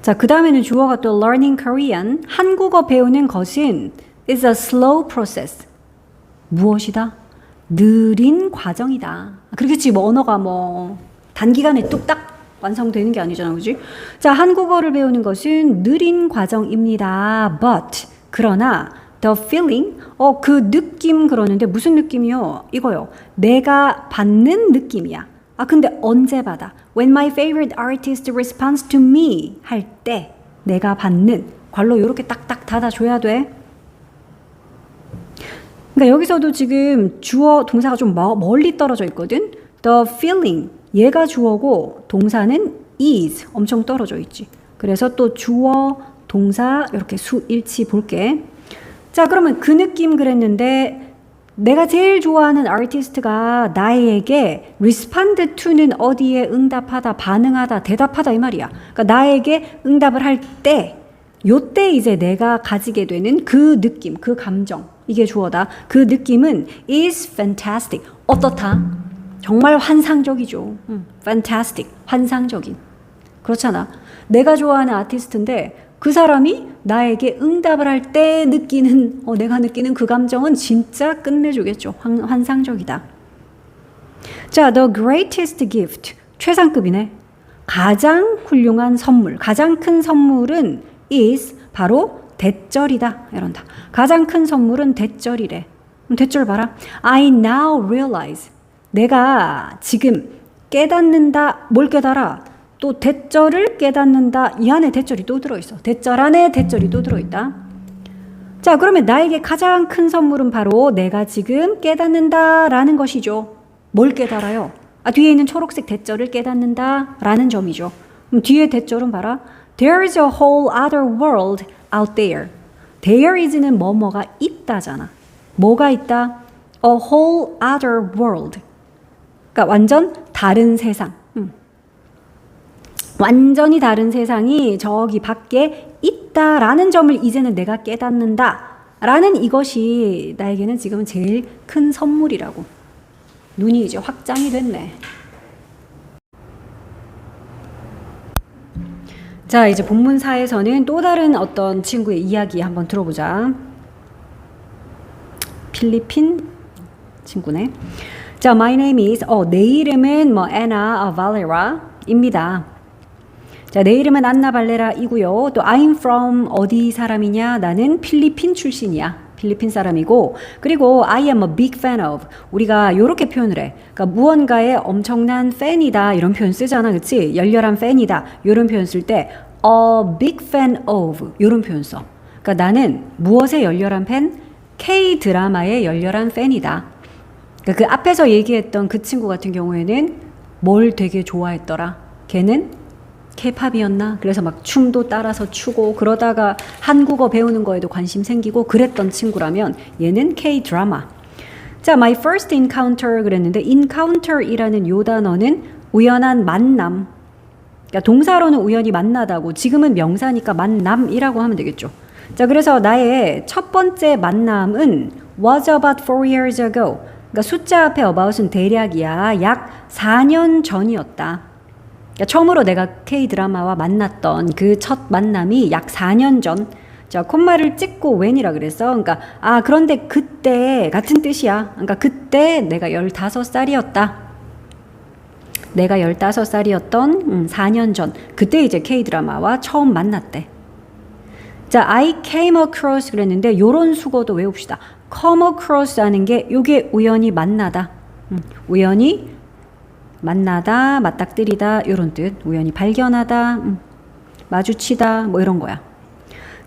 자, 그 다음에는 주어가 또 learning Korean. 한국어 배우는 것은 is a slow process. 무엇이다? 느린 과정이다. 그렇겠지. 뭐 언어가 뭐 단기간에 뚝딱 완성되는 게 아니잖아. 그지? 자, 한국어를 배우는 것은 느린 과정입니다. But 그러나 the feeling 그 느낌 그러는데 무슨 느낌이요? 이거요. 내가 받는 느낌이야. 아, 근데 언제 받아? When my favorite artist responds to me 할 때 내가 받는 괄호 요렇게 딱딱 닫아줘야 돼. 그러니까 여기서도 지금 주어 동사가 좀 멀리 떨어져 있거든. The feeling 얘가 주어고 동사는 is 엄청 떨어져 있지. 그래서 또 주어 동사 이렇게 수일치 볼게. 자, 그러면 그 느낌 그랬는데 내가 제일 좋아하는 아티스트가 나에게 respond to는 어디에 응답하다, 반응하다, 대답하다 이 말이야. 그러니까 나에게 응답을 할 때, 요때 이제 내가 가지게 되는 그 느낌, 그 감정, 이게 주어다. 그 느낌은 is fantastic. 어떻다? 정말 환상적이죠. fantastic, 환상적인. 그렇잖아. 내가 좋아하는 아티스트인데 그 사람이 나에게 응답을 할 때 느끼는 내가 느끼는 그 감정은 진짜 끝내주겠죠. 환상적이다. 자, the greatest gift 최상급이네. 가장 훌륭한 선물, 가장 큰 선물은 is 바로 대절이다. 이런다. 가장 큰 선물은 대절이래. 대절 봐라. I now realize 내가 지금 깨닫는다. 뭘 깨달아? 또 대절을 깨닫는다. 이 안에 대절이 또 들어있어. 대절 안에 대절이 또 들어있다. 자, 그러면 나에게 가장 큰 선물은 바로 내가 지금 깨닫는다 라는 것이죠. 뭘 깨달아요? 아, 뒤에 있는 초록색 대절을 깨닫는다 라는 점이죠. 그럼 뒤에 대절은 봐라. There's a whole other world out there. There is는 뭐뭐가 있다잖아. 뭐가 있다? A whole other world. 그러니까 완전 다른 세상. 완전히 다른 세상이 저기 밖에 있다라는 점을 이제는 내가 깨닫는다라는 이것이 나에게는 지금은 제일 큰 선물이라고. 눈이 이제 확장이 됐네. 자, 이제 본문사에서는 또 다른 어떤 친구의 이야기 한번 들어보자. 필리핀 친구네. 자, my name is 내 이름은 Anna Valera입니다. 자, 내 이름은 안나 발레라이고요. 또 I'm from 어디 사람이냐? 나는 필리핀 출신이야. 필리핀 사람이고, 그리고 I am a big fan of. 우리가 요렇게 표현을 해. 그러니까 무언가의 엄청난 팬이다 이런 표현 쓰잖아, 그렇지? 열렬한 팬이다 이런 표현 쓸 때 a big fan of 이런 표현 써. 그러니까 나는 무엇의 열렬한 팬? K 드라마의 열렬한 팬이다. 그러니까 그 앞에서 얘기했던 그 친구 같은 경우에는 뭘 되게 좋아했더라. 걔는 K-팝이었나? 그래서 막 춤도 따라서 추고 그러다가 한국어 배우는 거에도 관심 생기고 그랬던 친구라면 얘는 K-드라마. 자, my first encounter 그랬는데 encounter이라는 요 단어는 우연한 만남. 그러니까 동사로는 우연히 만나다고 지금은 명사니까 만남이라고 하면 되겠죠. 자, 그래서 나의 첫 번째 만남은 was about 4 years ago. 그러니까 숫자 앞에 about은 대략이야. 약 4년 전이었다. 그러니까 처음으로 내가 K-드라마와 만났던 그 첫 만남이 약 4년 전. 자, 콤마를 찍고 when이라 그랬어. 그러니까 그런데 그때 같은 뜻이야. 그러니까 그때 내가 15살이었다. 내가 15살이었던 4년 전. 그때 이제 K-드라마와 처음 만났대. 자, I came across 그랬는데 요런 수거도 외웁시다. come across 하는 게 요게 우연히 만나다. 우연히 만나다, 맞닥뜨리다 이런 뜻. 우연히 발견하다, 마주치다 뭐 이런 거야.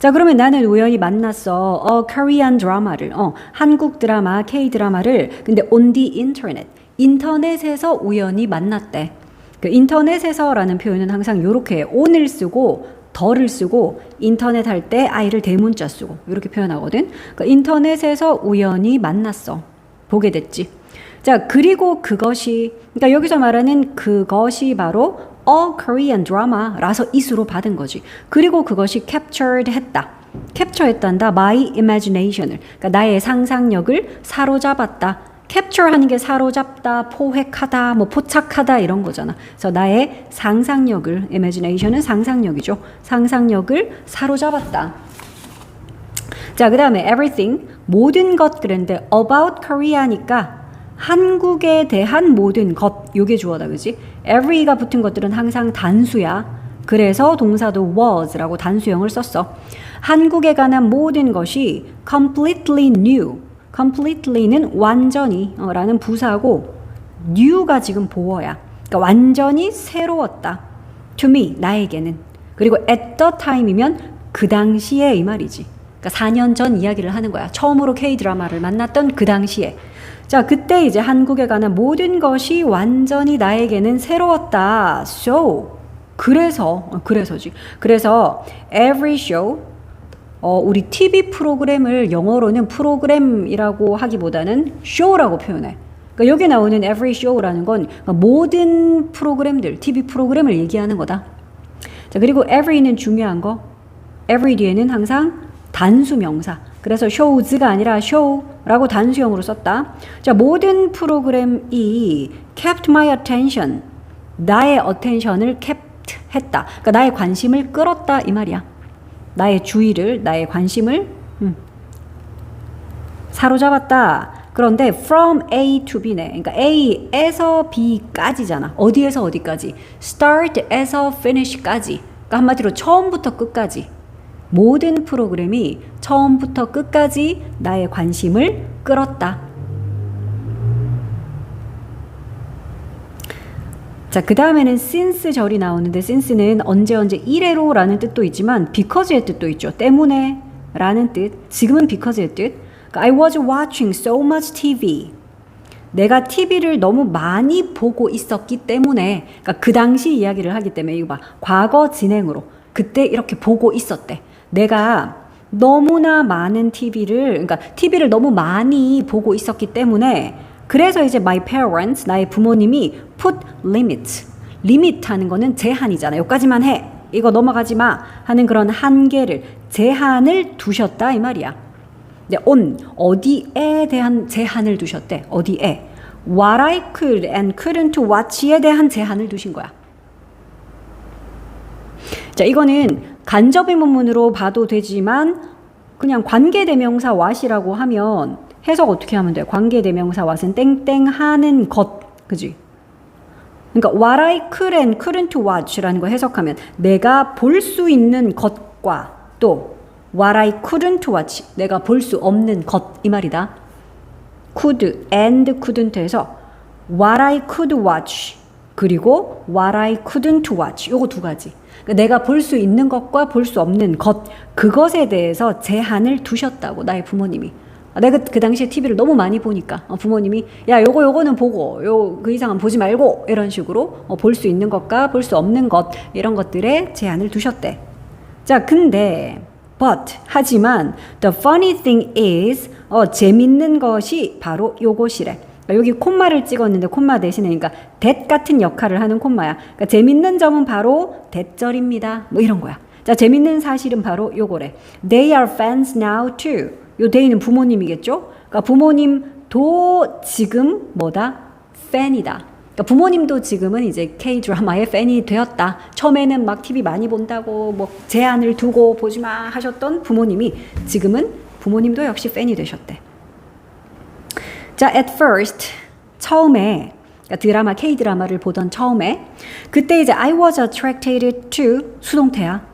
자, 그러면 나는 우연히 만났어. Korean 드라마를. 한국 드라마, K-드라마를. 근데 on the internet. 인터넷에서 우연히 만났대. 그 인터넷에서라는 표현은 항상 요렇게 해. on을 쓰고 더를 쓰고 인터넷 할 때 I를 대문자 쓰고 이렇게 표현하거든. 그러니까 인터넷에서 우연히 만났어. 보게 됐지. 자, 그리고 그것이, 그러니까 여기서 말하는 그것이 바로 a Korean drama라서 is로 받은 거지. 그리고 그것이 captured 했다. capture 했단다. my imagination을. 그러니까 나의 상상력을 사로잡았다. capture 하는 게 사로잡다, 포획하다, 뭐 포착하다 이런 거잖아. 그래서 나의 상상력을, imagination은 상상력이죠. 상상력을 사로잡았다. 자, 그 다음에 everything, 모든 것 그랬는데 about Korea니까 한국에 대한 모든 것, 요게 주어다, 그지? every가 붙은 것들은 항상 단수야. 그래서 동사도 was라고 단수형을 썼어. 한국에 관한 모든 것이 completely new. completely는 완전히 라는 부사고 new가 지금 보어야. 그러니까 완전히 새로웠다. to me, 나에게는. 그리고 at the time이면 그 당시에 이 말이지. 그러니까 4년 전 이야기를 하는 거야. 처음으로 K-드라마를 만났던 그 당시에. 자, 그때 이제 한국에 관한 모든 것이 완전히 나에게는 새로웠다. So, 그래서지. 그래서 every show, 우리 TV 프로그램을 영어로는 프로그램이라고 하기보다는 show라고 표현해. 그러니까 여기 나오는 every show라는 건 모든 프로그램들, TV 프로그램을 얘기하는 거다. 자, 그리고 every는 중요한 거. every 뒤에는 항상 단수 명사. 그래서 shows가 아니라 show라고 단수형으로 썼다. 자, 모든 프로그램이 kept my attention. 나의 attention을 kept 했다. 그러니까 나의 관심을 끌었다 이 말이야. 나의 주의를, 나의 관심을 사로잡았다. 그런데 from A to B네. 그러니까 A에서 B까지잖아. 어디에서 어디까지? start에서 finish까지. 그러니까 한마디로 처음부터 끝까지. 모든 프로그램이 처음부터 끝까지 나의 관심을 끌었다. 자, 그 다음에는 since 절이 나오는데 since는 언제 이래로라는 뜻도 있지만 because의 뜻도 있죠. 때문에 라는 뜻. 지금은 because의 뜻. 그러니까 I was watching so much TV. 내가 TV를 너무 많이 보고 있었기 때문에, 그러니까 그 당시 이야기를 하기 때문에 이거 봐. 과거 진행으로. 그때 이렇게 보고 있었대. 내가 너무나 많은 그러니까 TV를 너무 많이 보고 있었기 때문에 그래서 이제 my parents, 나의 부모님이 put limits. limit 하는 거는 제한이잖아. 여기까지만 해. 이거 넘어가지 마. 하는 그런 한계를, 제한을 두셨다 이 말이야. 근데 on, 어디에 대한 제한을 두셨대. 어디에. What I could and couldn't watch에 대한 제한을 두신 거야. 자, 이거는 간접의 문문으로 봐도 되지만 그냥 관계대명사 what이라고 하면 해석 어떻게 하면 돼? 관계대명사 what은 땡땡 하는 것, 그지? 그러니까 what I could and couldn't watch라는 거 해석하면 내가 볼 수 있는 것과 또 what I couldn't watch, 내가 볼 수 없는 것 이 말이다. could and couldn't에서 what I could watch 그리고 what I couldn't watch 요거 두 가지. 그러니까 내가 볼 수 있는 것과 볼 수 없는 것, 그것에 대해서 제한을 두셨다고 나의 부모님이. 내가 그 당시에 TV를 너무 많이 보니까 부모님이 야 요거는 보고 그 이상은 보지 말고 이런 식으로 볼 수 있는 것과 볼 수 없는 것 이런 것들에 제한을 두셨대. 자, 근데 하지만 the funny thing is 재밌는 것이 바로 요것이래. 그러니까 여기 콤마를 찍었는데 콤마 대신에 그러니까 that 같은 역할을 하는 콤마야. 그러니까 재밌는 점은 바로 that절입니다. 뭐 이런 거야. 자, 재밌는 사실은 바로 요거래. They are fans now too. 요 they는 부모님이겠죠? 그러니까 부모님도 지금 뭐다? 팬이다. 그러니까 부모님도 지금은 이제 K-드라마의 팬이 되었다. 처음에는 막 TV 많이 본다고 뭐 제한을 두고 보지 마 하셨던 부모님이 지금은 부모님도 역시 팬이 되셨대. 자, at first 처음에 그러니까 드라마 K-드라마를 보던 처음에 그때 이제 I was attracted to 수동태야.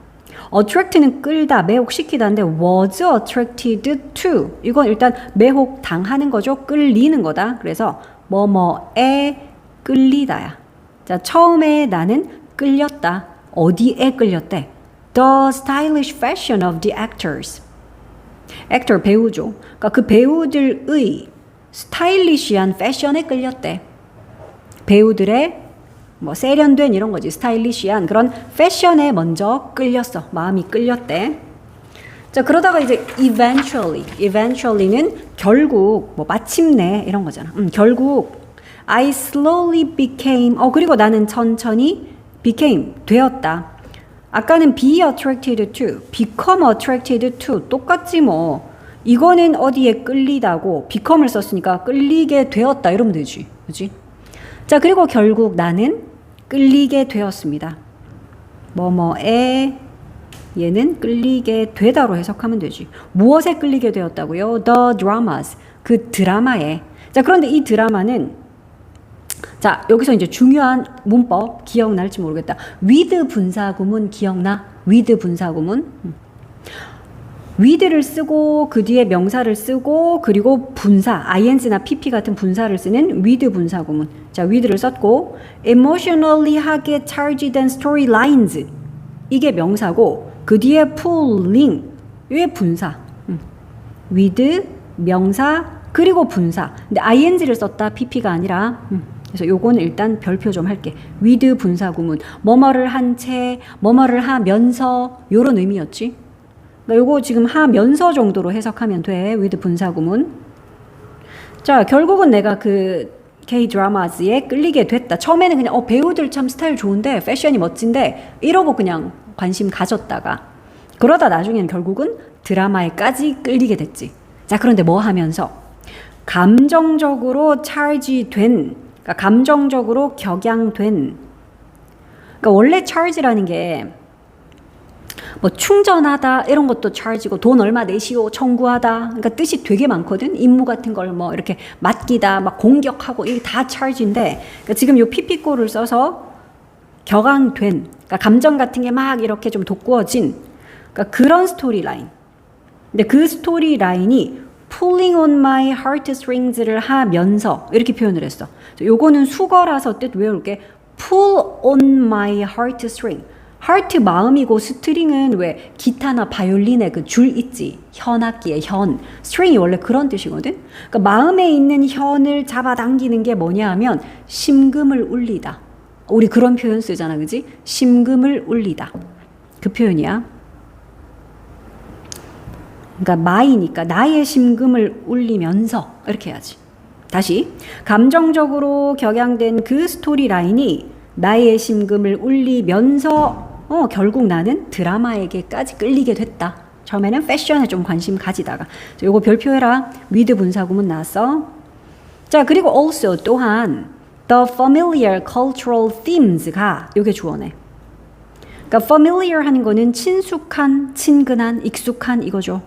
attract는 끌다, 매혹시키다인데 was attracted to 이건 일단 매혹 당하는 거죠. 끌리는 거다. 그래서 뭐뭐에 끌리다야. 자, 처음에 나는 끌렸다. 어디에 끌렸대? The stylish fashion of the actors. actor 배우죠. 그러니까 그 배우들의 스타일리시한 패션에 끌렸대. 배우들의 뭐 세련된 이런 거지. 스타일리시한 그런 패션에 먼저 끌렸어. 마음이 끌렸대. 자, 그러다가 이제 eventually는 결국 뭐 마침내 이런 거잖아. 결국 I slowly became 그리고 나는 천천히 became 되었다. 아까는 be attracted to, become attracted to 똑같지 뭐. 이거는 어디에 끌리다고 become을 썼으니까 끌리게 되었다 이러면 되지. 그지? 자, 그리고 결국 나는 끌리게 되었습니다. 뭐뭐에 얘는 끌리게 되다로 해석하면 되지. 무엇에 끌리게 되었다고요? The dramas. 그 드라마에. 자, 그런데 이 드라마는 자, 여기서 이제 중요한 문법 기억날지 모르겠다. with 분사구문 기억나? with 분사구문. with를 쓰고 그 뒤에 명사를 쓰고 그리고 분사 ing나 pp 같은 분사를 쓰는 with 분사구문. 자, with를 썼고 emotionally하게 charged storylines 이게 명사고 그 뒤에 pulling 이게 분사. with 명사 그리고 분사. 근데 ing를 썼다 pp가 아니라. 그래서 요거는 일단 별표 좀 할게. with 분사구문. 뭐뭐를 한 채, 뭐뭐를 하면서 요런 의미였지. 그러니까 요거 지금 하면서 정도로 해석하면 돼. with 분사구문. 자, 결국은 내가 그 K-드라마즈에 끌리게 됐다. 처음에는 그냥 배우들 참 스타일 좋은데 패션이 멋진데 이러고 그냥 관심 가졌다가 그러다 나중에는 결국은 드라마에까지 끌리게 됐지. 자, 그런데 뭐 하면서 감정적으로 charge된, 그러니까 감정적으로 격양된. 그러니까 원래 charge라는 게 뭐 충전하다 이런 것도 charge고 돈 얼마 내시오 청구하다. 그러니까 뜻이 되게 많거든. 임무 같은 걸 뭐 이렇게 맡기다, 막 공격하고 이게 다 charge인데, 그러니까 지금 요 PP꼬를 써서 격양된, 그러니까 감정 같은 게 막 이렇게 좀 돋구어진, 그러니까 그런 스토리라인. 근데 그 스토리라인이 pulling on my heartstrings를 하면서 이렇게 표현을 했어. 요거는 수거라서 뜻 외울게. pull on my heartstring. heart 마음이고 스트링은 왜 기타나 바이올린의 그 줄 있지. 현악기의 현. string이 원래 그런 뜻이거든. 그러니까 마음에 있는 현을 잡아당기는 게 뭐냐 하면 심금을 울리다. 우리 그런 표현 쓰잖아. 그지? 심금을 울리다. 그 표현이야. 그러니까 my니까 나의 심금을 울리면서 이렇게 해야지. 다시 감정적으로 격양된 그 스토리 라인이 나의 심금을 울리면서 결국 나는 드라마에게까지 끌리게 됐다. 처음에는 패션에 좀 관심 가지다가. 자, 요거 별표해라. with 분사구문 나왔어. 자, 그리고 also 또한 the familiar cultural themes가 요게 주어네. 그러니까 familiar 하는 거는 친숙한, 친근한, 익숙한 이거죠.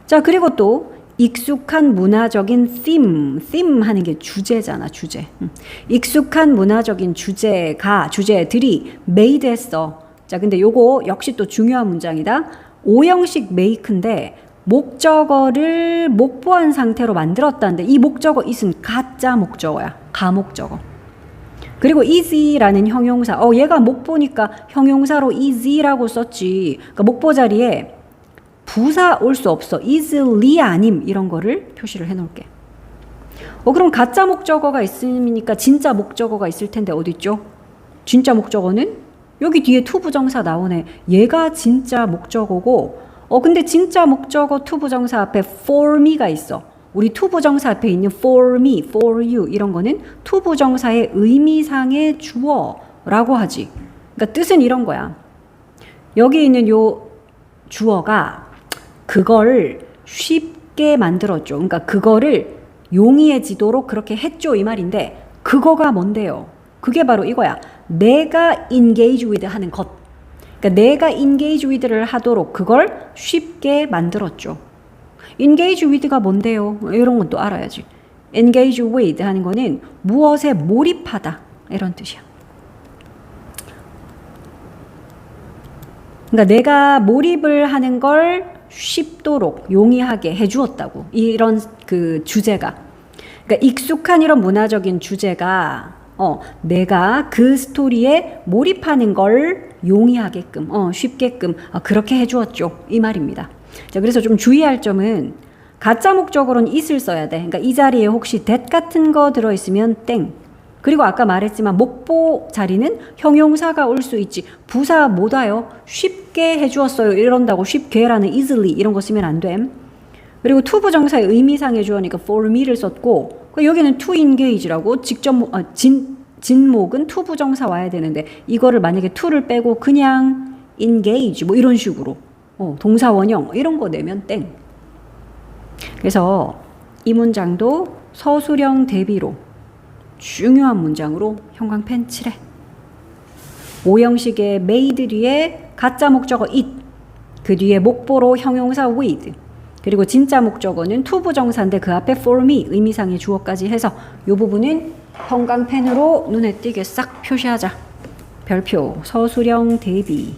자, 그리고 또 익숙한 문화적인 theme 하는 게 주제잖아, 주제. 익숙한 문화적인 주제들이 made 했어. 자, 근데 요거 역시 또 중요한 문장이다. 오형식 make인데 목적어를 목보한 상태로 만들었다는데 이 목적어 is은 가짜 목적어야. 가목적어. 그리고 is라는 형용사. 얘가 목보니까 형용사로 is라고 썼지. 그러니까 목보 자리에 부사 올 수 없어. easily 아님 이런 거를 표시를 해놓을게. 그럼 가짜 목적어가 있으니까 진짜 목적어가 있을 텐데 어디 있죠? 진짜 목적어는 여기 뒤에 to 부정사 나오네. 얘가 진짜 목적어고 근데 진짜 목적어 to 부정사 앞에 for me가 있어. 우리 to 부정사 앞에 있는 for me, for you 이런 거는 to 부정사의 의미상의 주어라고 하지. 그러니까 뜻은 이런 거야. 여기 있는 요 주어가 그걸 쉽게 만들었죠. 그러니까 그거를 용이해지도록 그렇게 했죠 이 말인데 그거가 뭔데요? 그게 바로 이거야. 내가 engage with 하는 것. 그러니까 내가 engage with를 하도록 그걸 쉽게 만들었죠. engage with가 뭔데요? 이런 건 또 알아야지. engage with 하는 거는 무엇에 몰입하다 이런 뜻이야. 그러니까 내가 몰입을 하는 걸 쉽도록 용이하게 해주었다고. 이런 그 주제가. 그러니까 익숙한 이런 문화적인 주제가 내가 그 스토리에 몰입하는 걸 용이하게끔, 쉽게끔 그렇게 해주었죠. 이 말입니다. 자, 그래서 좀 주의할 점은 가짜 목적어로는 is를 써야 돼. 그러니까 이 자리에 혹시 that 같은 거 들어있으면 땡. 그리고 아까 말했지만 목보 자리는 형용사가 올 수 있지. 부사 못 와요. 쉽게 해주었어요. 이런다고 쉽게라는 easily 이런 거 쓰면 안 돼. 그리고 to 부정사의 의미상의 주어니까 for me를 썼고 여기는 to engage라고 직접 진목은 to 부정사 와야 되는데 이거를 만약에 to를 빼고 그냥 engage 뭐 이런 식으로 동사 원형 이런 거 내면 땡. 그래서 이 문장도 서술형 대비로 중요한 문장으로 형광펜 칠해. 오형식의 made 뒤에 가짜 목적어 it, 그 뒤에 목보로 형용사 with, 그리고 진짜 목적어는 to 부정사인데 그 앞에 for me 의미상의 주어까지 해서 이 부분은 형광펜으로 눈에 띄게 싹 표시하자. 별표 서술형 대비.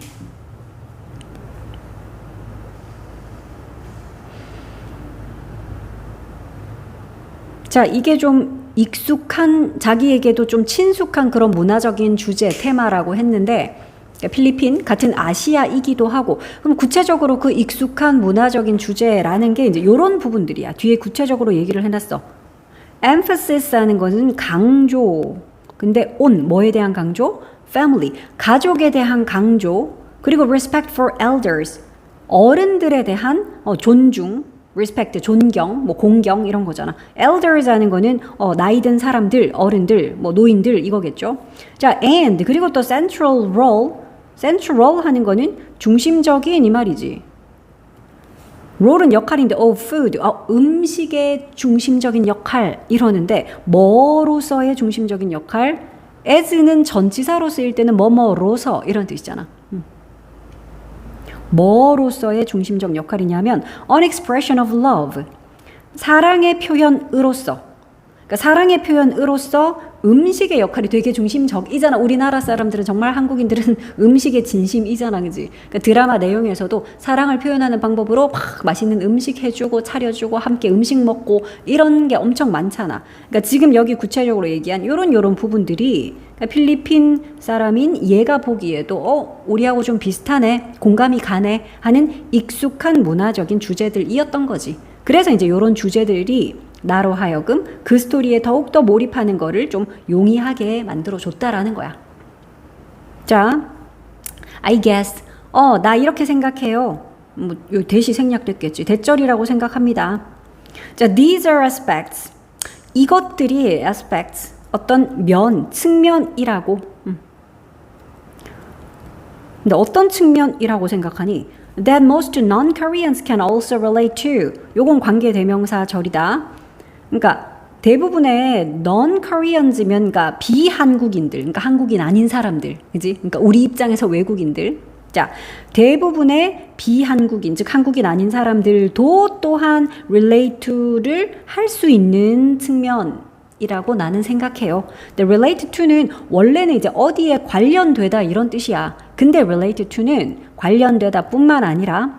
자, 이게 좀 익숙한, 자기에게도 좀 친숙한 그런 문화적인 주제, 테마라고 했는데 필리핀 같은 아시아이기도 하고, 그럼 구체적으로 그 익숙한 문화적인 주제라는 게 이제 이런 부분들이야. 뒤에 구체적으로 얘기를 해놨어. emphasis 하는 것은 강조. 근데 on, 뭐에 대한 강조? family, 가족에 대한 강조. 그리고 respect for elders, 어른들에 대한 존중, respect, 존경, 뭐 공경 이런 거잖아. elders 하는 거는 나이 든 사람들, 어른들, 뭐 노인들 이거겠죠. 자, and 그리고 또 central role 하는 거는 중심적인 이 말이지. role은 역할인데 food, 음식의 중심적인 역할 이러는데 뭐로서의 중심적인 역할? as는 전치사로 쓰일 때는 뭐뭐로서 이런 뜻이잖아. 뭐로서의 중심적 역할이냐면 an expression of love, 사랑의 표현으로서. 그러니까 사랑의 표현으로서 음식의 역할이 되게 중심적이잖아. 우리나라 사람들은, 정말 한국인들은 음식의 진심이잖아, 그지? 그러니까 드라마 내용에서도 사랑을 표현하는 방법으로 막 맛있는 음식 해주고 차려주고 함께 음식 먹고 이런 게 엄청 많잖아. 그러니까 지금 여기 구체적으로 얘기한 요런 부분들이, 그러니까 필리핀 사람인 얘가 보기에도 우리하고 좀 비슷하네, 공감이 가네 하는 익숙한 문화적인 주제들이었던 거지. 그래서 이제 요런 주제들이 나로 하여금 그 스토리에 더욱더 몰입하는 거를 좀 용이하게 만들어줬다라는 거야. 자, I guess. 나 이렇게 생각해요. 뭐, 요 대시 생략됐겠지. 대절이라고 생각합니다. 자, these are aspects. 이것들이 aspects. 어떤 측면이라고. 근데 어떤 측면이라고 생각하니? That most non-Koreans can also relate to. 요건 관계대명사절이다. 그러니까 대부분의 non-Koreans면, 그러니까 비한국인들, 그러니까 한국인 아닌 사람들, 그지? 그러니까 우리 입장에서 외국인들. 자, 대부분의 비한국인, 즉 한국인 아닌 사람들도 또한 relate to를 할 수 있는 측면이라고 나는 생각해요. 근데 relate to는 원래는 이제 어디에 관련되다 이런 뜻이야. 근데 relate to는 관련되다 뿐만 아니라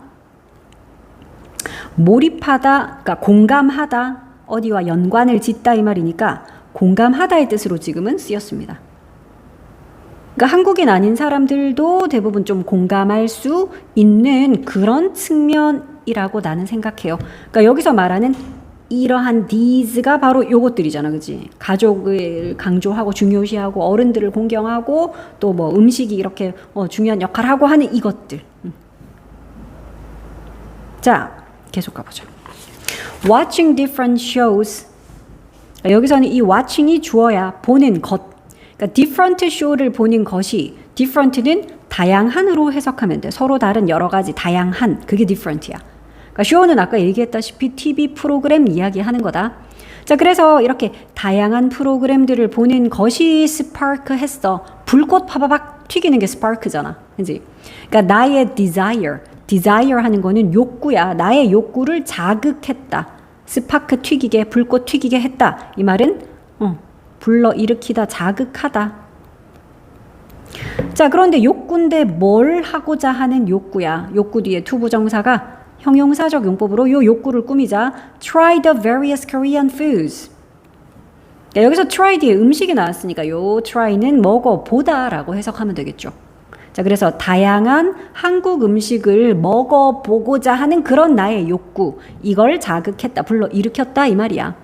몰입하다, 그러니까 공감하다, 어디와 연관을 짓다 이 말이니까 공감하다의 뜻으로 지금은 쓰였습니다. 그러니까 한국인 아닌 사람들도 대부분 좀 공감할 수 있는 그런 측면이라고 나는 생각해요. 그러니까 여기서 말하는 이러한 these가 바로 요것들이잖아, 그지? 가족을 강조하고 중요시하고 어른들을 공경하고 또 뭐 음식이 이렇게 중요한 역할을 하고 하는 이것들. 자, 계속 가보자. Watching different shows. 여기서는 이 watching이 주어야, 보는 것. 그러니까 different show를 보는 것이, different는 다양한으로 해석하면 돼. 서로 다른 여러 가지 다양한, 그게 different야. 그러니까 show는 아까 얘기했다시피 TV 프로그램 이야기하는 거다. 자, 그래서 이렇게 다양한 프로그램들을 보는 것이 스파크했어. 불꽃 파바박 튀기는 게 스파크잖아, 그지? 그러니까 나의 desire 하는 거는 욕구야. 나의 욕구를 자극했다. 스파크 튀기게, 불꽃 튀기게 했다. 이 말은 불러일으키다, 자극하다. 자, 그런데 욕구인데 뭘 하고자 하는 욕구야. 욕구 뒤에 to 부정사가 형용사적 용법으로 요 욕구를 꾸미자. Try the various Korean foods. 여기서 try 뒤에 음식이 나왔으니까 요 try는 먹어보다 라고 해석하면 되겠죠. 자, 그래서 다양한 한국 음식을 먹어보고자 하는 그런 나의 욕구, 이걸 자극했다, 불러일으켰다 이 말이야.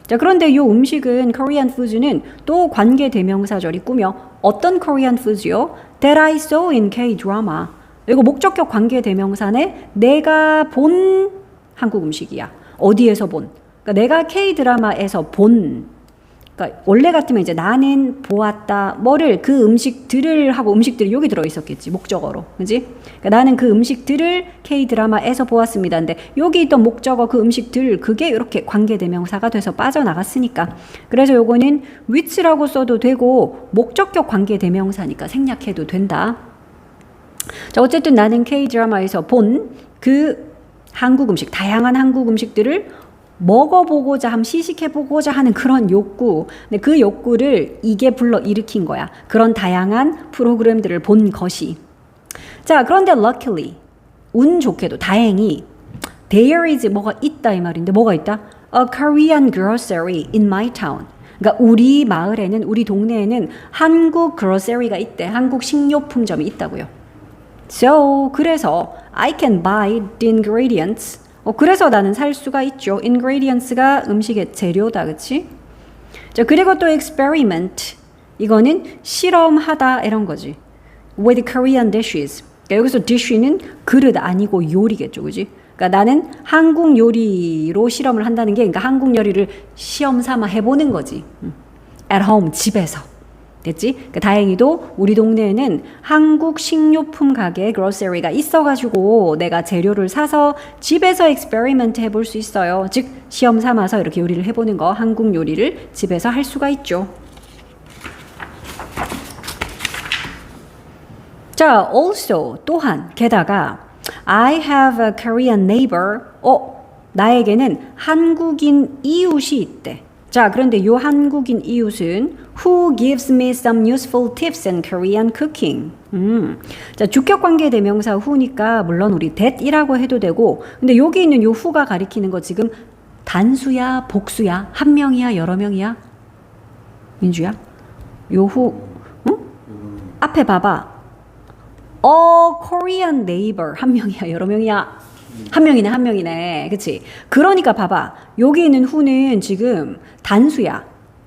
자, 그런데 이 음식은 Korean foods는 또 관계대명사절이 꾸며 어떤 Korean foods요? That I saw in K-drama. 이거 목적격 관계대명사네. 내가 본 한국 음식이야. 어디에서 본? 그러니까 내가 K-드라마에서 본 그러니까 원래 같으면 이제 나는 보았다 뭐를 그 음식들을 하고 음식들이 여기 들어 있었겠지 목적어로 그지? 그러니까 나는 그 음식들을 K 드라마에서 보았습니다. 근데 여기 있던 목적어 그 음식들 그게 이렇게 관계대명사가 돼서 빠져나갔으니까 그래서 요거는 which라고 써도 되고 목적격 관계대명사니까 생략해도 된다. 자 어쨌든 나는 K 드라마에서 본 그 한국 음식 다양한 한국 음식들을 먹어보고자 함 시식해보고자 하는 그런 욕구 근데 그 욕구를 이게 불러일으킨 거야. 그런 다양한 프로그램들을 본 것이. 자 그런데 luckily 운 좋게도 다행히 there is 뭐가 있다 이 말인데 뭐가 있다? A Korean grocery in my town. 그러니까 우리 마을에는 우리 동네에는 한국 grocery가 있대. 한국 식료품점이 있다고요. So 그래서 I can buy the ingredients. 그래서 나는 살 수가 있죠. ingredients가 음식의 재료다, 그치? 자, 그리고 또 experiment. 이거는 실험하다 이런 거지. with Korean dishes. 그러니까 여기서 dish는 그릇 아니고 요리겠죠, 그지? 그러니까 나는 한국 요리로 실험을 한다는 게, 그러니까 한국 요리를 시험 삼아 해보는 거지. at home, 집에서. 됐지? 그러니까 다행히도 우리 동네에는 한국 식료품 가게 grocery가 있어가지고 내가 재료를 사서 집에서 experiment 해볼 수 있어요. 즉 시험 삼아서 이렇게 요리를 해보는 거 한국 요리를 집에서 할 수가 있죠. 자, also 또한 게다가 I have a Korean neighbor. 나에게는 한국인 이웃이 있대. 자, 그런데 요 한국인 이웃은 who gives me some useful tips in Korean cooking. 자, 주격관계 대명사 who니까 물론 우리 that이라고 해도 되고 근데 여기 있는 요 who가 가리키는 거 지금 단수야, 복수야, 한 명이야, 여러 명이야? 민주야? 요 who, 응? 앞에 봐봐. Korean neighbor. 한 명이야, 여러 명이야? 한 명이네. 그치? 그러니까 봐봐. 여기 있는 who는 지금 단수야.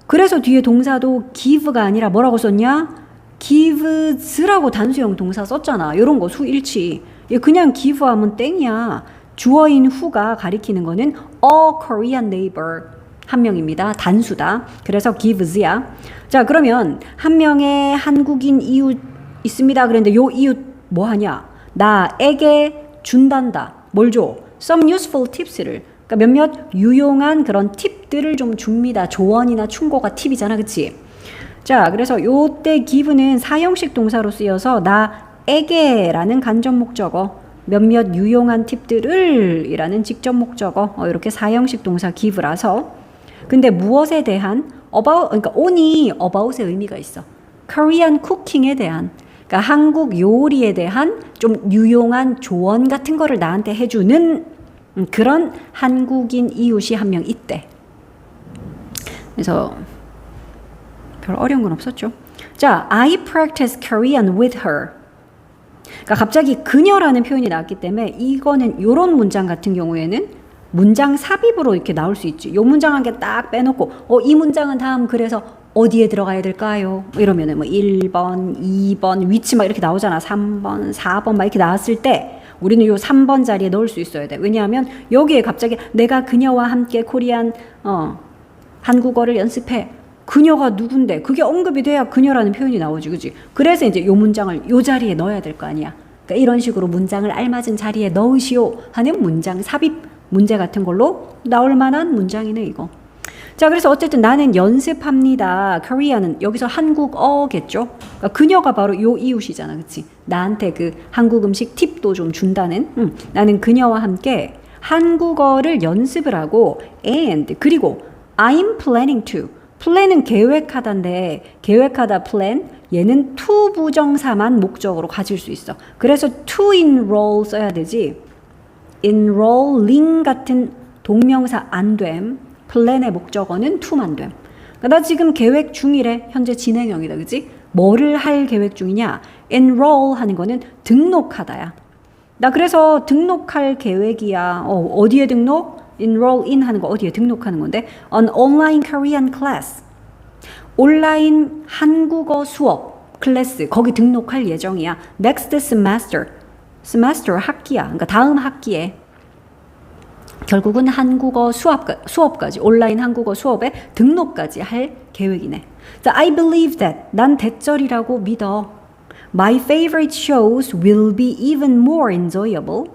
그래서 뒤에 동사도 give가 아니라 뭐라고 썼냐? gives라고 단수형 동사 썼잖아. 요런 거 수일치. 그냥 give 하면 땡이야. 주어인 who가 가리키는 거는 a Korean neighbor. 한 명입니다. 단수다. 그래서 gives야. 자, 그러면 한 명의 한국인 이웃 있습니다. 그런데 요 이웃 뭐 하냐? 나에게 준단다. 뭘 줘? Some useful tips를. 그러니까 몇몇 유용한 그런 팁들을 좀 줍니다. 조언이나 충고가 팁이잖아. 그치? 자, 그래서 요때 give는 사형식 동사로 쓰여서 나에게라는 간접 목적어, 몇몇 유용한 팁들을 이라는 직접 목적어, 이렇게 사형식 동사 give라서. 근데 무엇에 대한 about, 그러니까 only about의 의미가 있어. Korean cooking에 대한, 그러니까 한국 요리에 대한 좀 유용한 조언 같은 거를 나한테 해주는 그런 한국인 이웃이 한 명 있대. 그래서 별 어려운 건 없었죠. 자, I practice Korean with her. 그러니까 갑자기 그녀라는 표현이 나왔기 때문에 이거는 요런 문장 같은 경우에는 문장 삽입으로 이렇게 나올 수 있지. 요 문장 한 개 딱 빼놓고 이 문장은 다음 그래서 어디에 들어가야 될까요? 이러면은 뭐 1번, 2번 위치 막 이렇게 나오잖아. 3번, 4번 막 이렇게 나왔을 때 우리는 요 3번 자리에 넣을 수 있어야 돼. 왜냐하면 여기에 갑자기 내가 그녀와 함께 코리안 한국어를 연습해. 그녀가 누군데? 그게 언급이 돼야 그녀라는 표현이 나오지, 그지? 그래서 이제 요 문장을 요 자리에 넣어야 될 거 아니야. 그러니까 이런 식으로 문장을 알맞은 자리에 넣으시오 하는 문장 삽입 문제 같은 걸로 나올 만한 문장이네, 이거. 자, 그래서 어쨌든 나는 연습합니다. Korean은 여기서 한국어겠죠? 그러니까 그녀가 바로 요 이웃이잖아, 그치? 나한테 그 한국 음식 팁도 좀 준다는. 나는 그녀와 함께 한국어를 연습을 하고 and 그리고 I'm planning to. 플랜은 계획하다인데 계획하다 plan 얘는 to 부정사만 목적으로 가질 수 있어. 그래서 to enroll 써야 되지. enrolling 같은 동명사 안 됨. 플랜의 목적어는 to만 됨. 그러니까 나 지금 계획 중이래. 현재 진행형이다. 그치? 뭐를 할 계획 중이냐? enroll 하는 거는 등록하다야. 나 그래서 등록할 계획이야. 어디에 등록? enroll in 하는 거 어디에 등록하는 건데 an online Korean class 온라인 한국어 수업 클래스 거기 등록할 예정이야. next semester semester 학기야. 그러니까 다음 학기에 결국은 한국어 수업까지 온라인 한국어 수업에 등록까지 할 계획이네. So I believe that 난 대절이라고 믿어. My favorite shows will be even more enjoyable.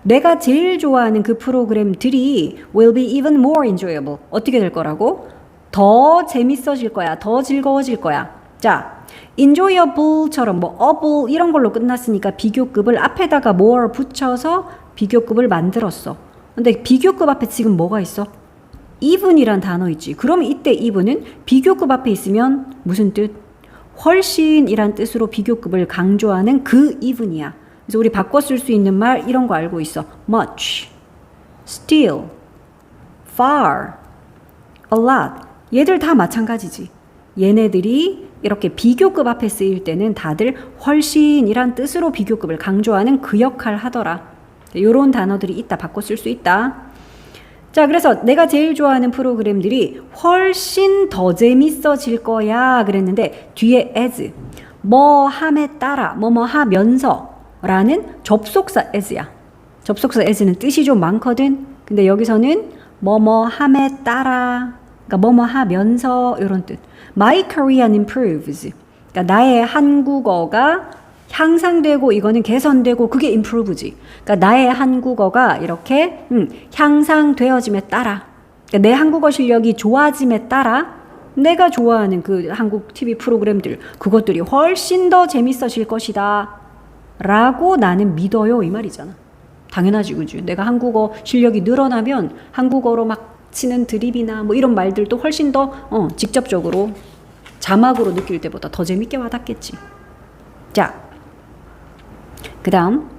내가 제일 좋아하는 그 프로그램들이 will be even more enjoyable. 어떻게 될 거라고? 더 재밌어질 거야. 더 즐거워질 거야. 자, enjoyable처럼 뭐 able 이런 걸로 끝났으니까 비교급을 앞에다가 more 붙여서 비교급을 만들었어. 근데 비교급 앞에 지금 뭐가 있어? even이란 단어 있지. 그럼 이때 even은 비교급 앞에 있으면 무슨 뜻? 훨씬이란 뜻으로 비교급을 강조하는 그 even이야. 그래서 우리 바꿔 쓸 수 있는 말 이런 거 알고 있어. much, still, far, a lot. 얘들 다 마찬가지지. 얘네들이 이렇게 비교급 앞에 쓰일 때는 다들 훨씬이란 뜻으로 비교급을 강조하는 그 역할 하더라. 이런 단어들이 있다. 바꿔 쓸 수 있다. 자, 그래서 내가 제일 좋아하는 프로그램들이 훨씬 더 재밌어질 거야 그랬는데 뒤에 as, 뭐 함에 따라, 뭐뭐 하면서 라는 접속사 as야. 접속사 as는 뜻이 좀 많거든. 근데 여기서는 뭐뭐 함에 따라, 그러니까 뭐뭐 하면서 이런 뜻. My Korean improves. 그러니까 나의 한국어가 향상되고 이거는 개선되고 그게 improve지. 그러니까 나의 한국어가 이렇게 향상되어짐에 따라, 그러니까 내 한국어 실력이 좋아짐에 따라 내가 좋아하는 그 한국 TV 프로그램들 그것들이 훨씬 더 재밌어질 것이다 라고 나는 믿어요 이 말이잖아. 당연하지 그지. 내가 한국어 실력이 늘어나면 한국어로 막 치는 드립이나 뭐 이런 말들도 훨씬 더 직접적으로 자막으로 느낄 때보다 더 재밌게 와닿겠지. 자, 그 다음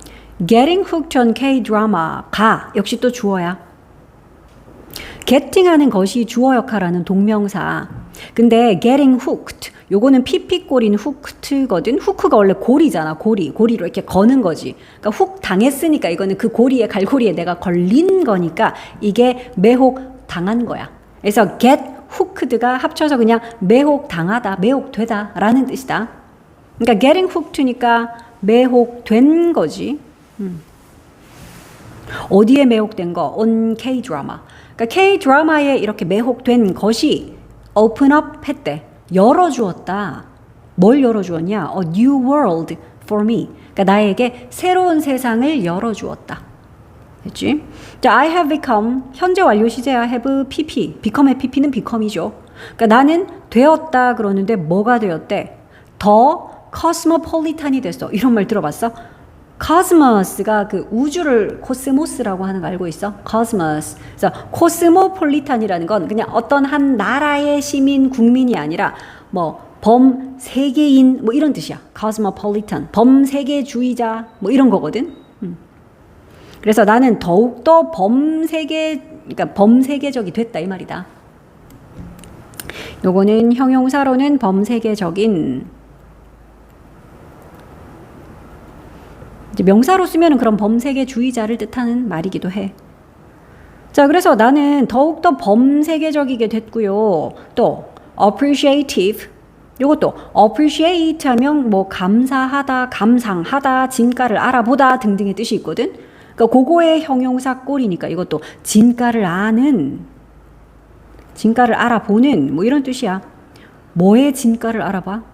getting hooked on K-drama가 역시 또 주어야. getting하는 것이 주어 역할하는 동명사. 근데 getting hooked 요거는 피피꼬린 후크거든. 후크가 원래 고리잖아. 고리로 이렇게 거는 거지. 그러니까 훅 당했으니까 이거는 그 고리에 갈고리에 내가 걸린 거니까 이게 매혹 당한 거야. 그래서 get hooked가 합쳐서 그냥 매혹 당하다, 매혹되다 라는 뜻이다. 그러니까 getting hooked니까 매혹된 거지. 어디에 매혹된 거? on K-drama. 그러니까 K-drama에 이렇게 매혹된 것이 open up 했대. 열어주었다. 뭘 열어주었냐? A new world for me. 그러니까 나에게 새로운 세상을 열어주었다. 됐지? 자, I have become 현재 완료 시제야. have pp. become의 pp는 become이죠. 그러니까 나는 되었다 그러는데 뭐가 되었대? 더 cosmopolitan이 됐어. 이런 말 들어봤어? cosmos가 그 우주를 코스모스라고 하는 거 알고 있어? cosmos. 그래서 cosmopolitan이라는 건 그냥 어떤 한 나라의 시민, 국민이 아니라 뭐 범세계인 뭐 이런 뜻이야. cosmopolitan. 범세계주의자 뭐 이런 거거든. 그래서 나는 더욱더 그러니까 범세계적이 됐다 이 말이다. 요거는 형용사로는 범세계적인, 명사로 쓰면은 그런 범세계주의자를 뜻하는 말이기도 해. 자, 그래서 나는 더욱더 범세계적이게 됐고요. 또 appreciative. 요것도 appreciate 하면 뭐 감사하다, 감상하다, 진가를 알아보다 등등의 뜻이 있거든. 그러니까 그거의 형용사 꼴이니까 이것도 진가를 아는, 진가를 알아보는 뭐 이런 뜻이야. 뭐의 진가를 알아봐?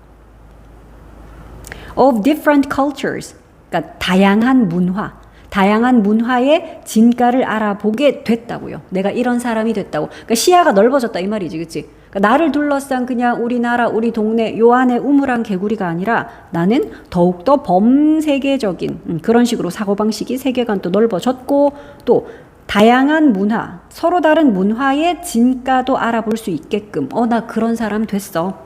Of different cultures. 그러니까 다양한 문화의 진가를 알아보게 됐다고요. 내가 이런 사람이 됐다고. 그러니까 시야가 넓어졌다 이 말이지, 그렇지? 그러니까 나를 둘러싼 그냥 우리나라, 우리 동네 요 안에 우물한 개구리가 아니라 나는 더욱더 범세계적인 그런 식으로 사고방식이 세계관도 넓어졌고 또 다양한 문화, 서로 다른 문화의 진가도 알아볼 수 있게끔 나 그런 사람 됐어.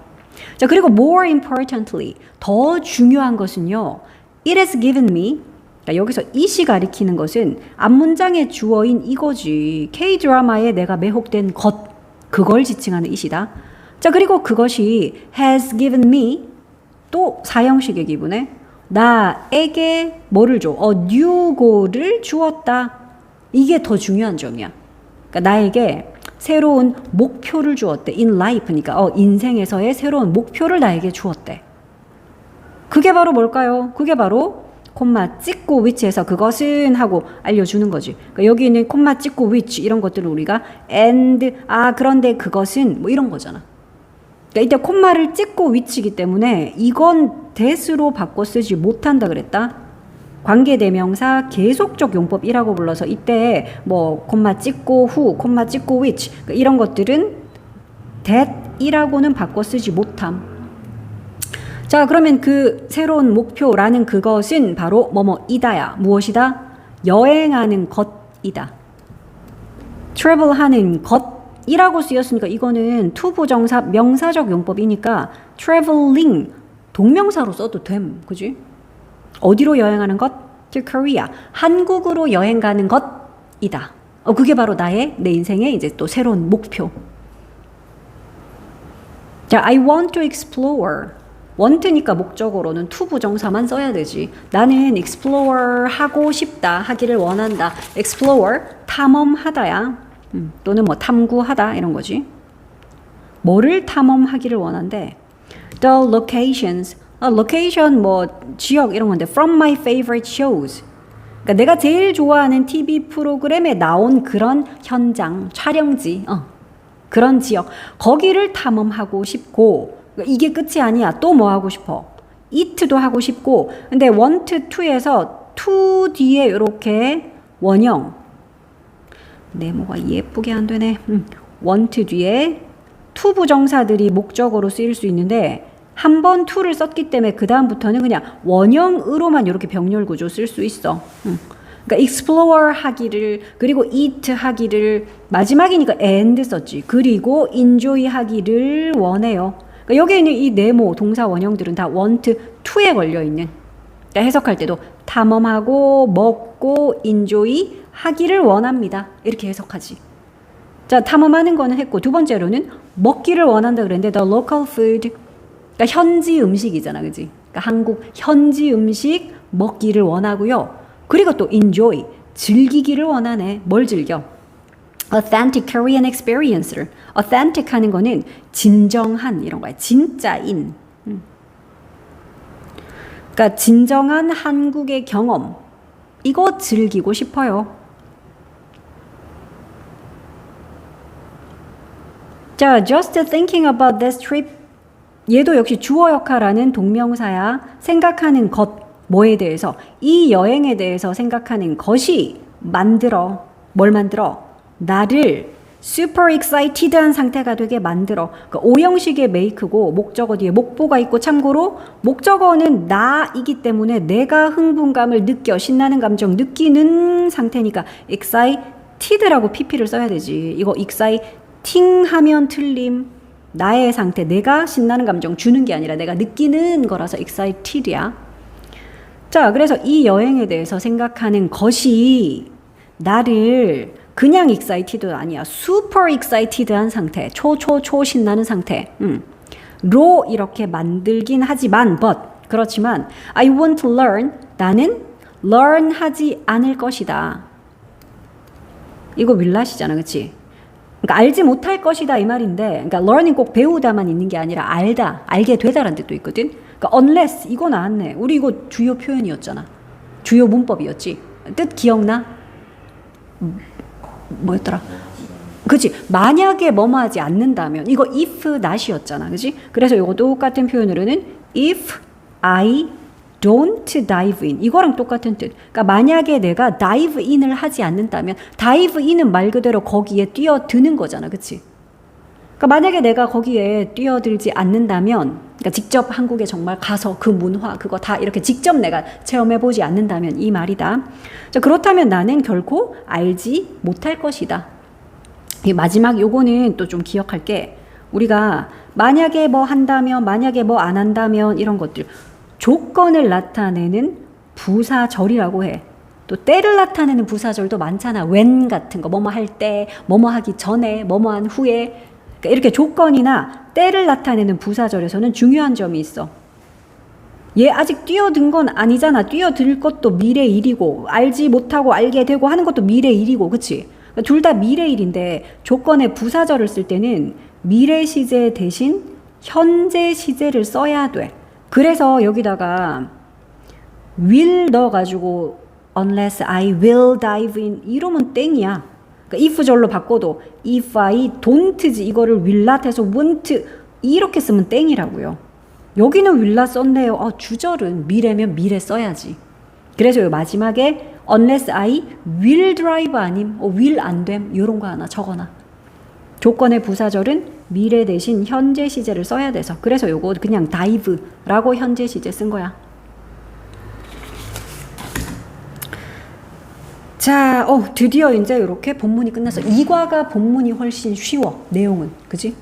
자, 그리고 more importantly, 더 중요한 것은요. It has given me, 그러니까 여기서 it이 가리키는 것은 앞문장의 주어인 이거지. K-드라마에 내가 매혹된 것, 그걸 지칭하는 it이다. 자, 그리고 그것이 has given me, 또 사형식의 기분에 나에게 뭐를 줘? new goal을 주었다. 이게 더 중요한 점이야. 그러니까 나에게 새로운 목표를 주었대. in life니까 인생에서의 새로운 목표를 나에게 주었대. 그게 바로 뭘까요? 그게 바로 콤마 찍고 which에서 그것은 하고 알려주는 거지. 그러니까 여기는 콤마 찍고 which 이런 것들을 우리가 and 그런데 그것은 뭐 이런 거잖아. 그러니까 이때 콤마를 찍고 which이기 때문에 이건 that으로 바꿔 쓰지 못한다 그랬다. 관계대명사 계속적 용법이라고 불러서 이때 뭐 콤마 찍고 who, 콤마 찍고 which 그러니까 이런 것들은 that이라고는 바꿔 쓰지 못함. 자, 그러면 그 새로운 목표라는 그것은 바로 뭐뭐이다야. 무엇이다? 여행하는 것이다. travel하는 것이라고 쓰였으니까 이거는 투부정사 명사적 용법이니까 traveling 동명사로 써도 됨. 그지? 어디로 여행하는 것? to Korea. 한국으로 여행 가는 것이다. 그게 바로 내 인생의 이제 또 새로운 목표. 자, I want to explore. want니까 목적어로는 to 부정사만 써야 되지. 나는 explore 하고 싶다. 하기를 원한다. explore 탐험하다야. 또는 뭐 탐구하다 이런 거지. 뭐를 탐험하기를 원한대? The locations. location 뭐 지역 이런 건데 from my favorite shows. 그러니까 내가 제일 좋아하는 TV 프로그램에 나온 그런 현장, 촬영지, 그런 지역. 거기를 탐험하고 싶고 이게 끝이 아니야. 또 뭐 하고 싶어? it도 하고 싶고 근데 want to에서 to 뒤에 이렇게 원형 네모가 예쁘게 안 되네. want 뒤에 to 부정사들이 목적어로 쓰일 수 있는데 한 번 to를 썼기 때문에 그 다음부터는 그냥 원형으로만 이렇게 병렬 구조 쓸 수 있어. 그러니까 explore 하기를 그리고 eat 하기를 마지막이니까 and 썼지. 그리고 enjoy 하기를 원해요. 그러니까 여기에 있는 이 네모 동사 원형들은 다 want to에 걸려있는 그러니까 해석할 때도 탐험하고 먹고 enjoy 하기를 원합니다. 이렇게 해석하지. 자, 탐험하는 거는 했고 두 번째로는 먹기를 원한다 그랬는데 the local food 그러니까 현지 음식이잖아. 그지? 그러니까 한국 현지 음식 먹기를 원하고요. 그리고 또 enjoy 즐기기를 원하네. 뭘 즐겨? authentic Korean experience를 authentic 하는 거는 진정한 이런 거야. 진짜인. 그러니까 진정한 한국의 경험 이거 즐기고 싶어요. 자, just thinking about this trip 얘도 역시 주어 역할하는 동명사야. 생각하는 것 뭐에 대해서 이 여행에 대해서 생각하는 것이 만들어 뭘 만들어? 나를 super excited한 상태가 되게 만들어. 그러니까 오형식의 make고 목적어 뒤에 목보가 있고 참고로 목적어는 나이기 때문에 내가 흥분감을 느껴 신나는 감정 느끼는 상태니까 excited라고 pp를 써야 되지. 이거 exciting 하면 틀림. 나의 상태 내가 신나는 감정 주는 게 아니라 내가 느끼는 거라서 excited이야. 자, 그래서 이 여행에 대해서 생각하는 것이 나를 그냥 excited도 아니야. super excited한 상태. 초 신나는 상태. 로 이렇게 만들긴 하지만 but 그렇지만 I want to learn 나는 learn 하지 않을 것이다. 이거 윌라시잖아. 그치? 그러니까 알지 못할 것이다 이 말인데 그러니까 learning 꼭 배우다만 있는 게 아니라 알다. 알게 되다라는 뜻도 있거든. 그러니까 unless 이거 나왔네. 우리 이거 주요 표현이었잖아. 주요 문법이었지. 뜻 기억나? 뭐였더라? 그치? 만약에 뭐뭐 하지 않는다면 이거 if not이었잖아. 그치? 그래서 이거 똑같은 표현으로는 if I don't dive in 이거랑 똑같은 뜻. 그러니까 만약에 내가 dive in을 하지 않는다면 dive in은 말 그대로 거기에 뛰어드는 거잖아. 그치? 그러니까 만약에 내가 거기에 뛰어들지 않는다면 그러니까 직접 한국에 정말 가서 그 문화 그거 다 이렇게 직접 내가 체험해보지 않는다면 이 말이다. 자, 그렇다면 나는 결코 알지 못할 것이다. 이 마지막 요거는 또 좀 기억할 게 우리가 만약에 뭐 한다면 만약에 뭐 안 한다면 이런 것들 조건을 나타내는 부사절이라고 해. 또 때를 나타내는 부사절도 많잖아. when 같은 거 뭐뭐 할 때 뭐뭐 하기 전에 뭐뭐 한 후에 그러니까 이렇게 조건이나 때를 나타내는 부사절에서는 중요한 점이 있어. 얘 아직 뛰어든 건 아니잖아. 뛰어들 것도 미래일이고 알지 못하고 알게 되고 하는 것도 미래일이고 그치? 그러니까 둘 다 미래일인데 조건의 부사절을 쓸 때는 미래 시제 대신 현재 시제를 써야 돼. 그래서 여기다가 will 넣어가지고 unless I will dive in 이러면 땡이야. 그러니까 if절로 바꿔도 if I don't지 이거를 will not 해서 won't 이렇게 쓰면 땡이라고요. 여기는 will not 썼네요. 주절은 미래면 미래 써야지. 그래서 요 마지막에 unless I will drive 아님 will 안 됨 이런 거 하나 적어놔. 조건의 부사절은 미래 대신 현재 시제를 써야 돼서 그래서 요거 그냥 dive라고 현재 시제 쓴 거야. 자, 드디어 이제 이렇게 본문이 끝났어. 이과가 본문이 훨씬 쉬워. 내용은. 그지?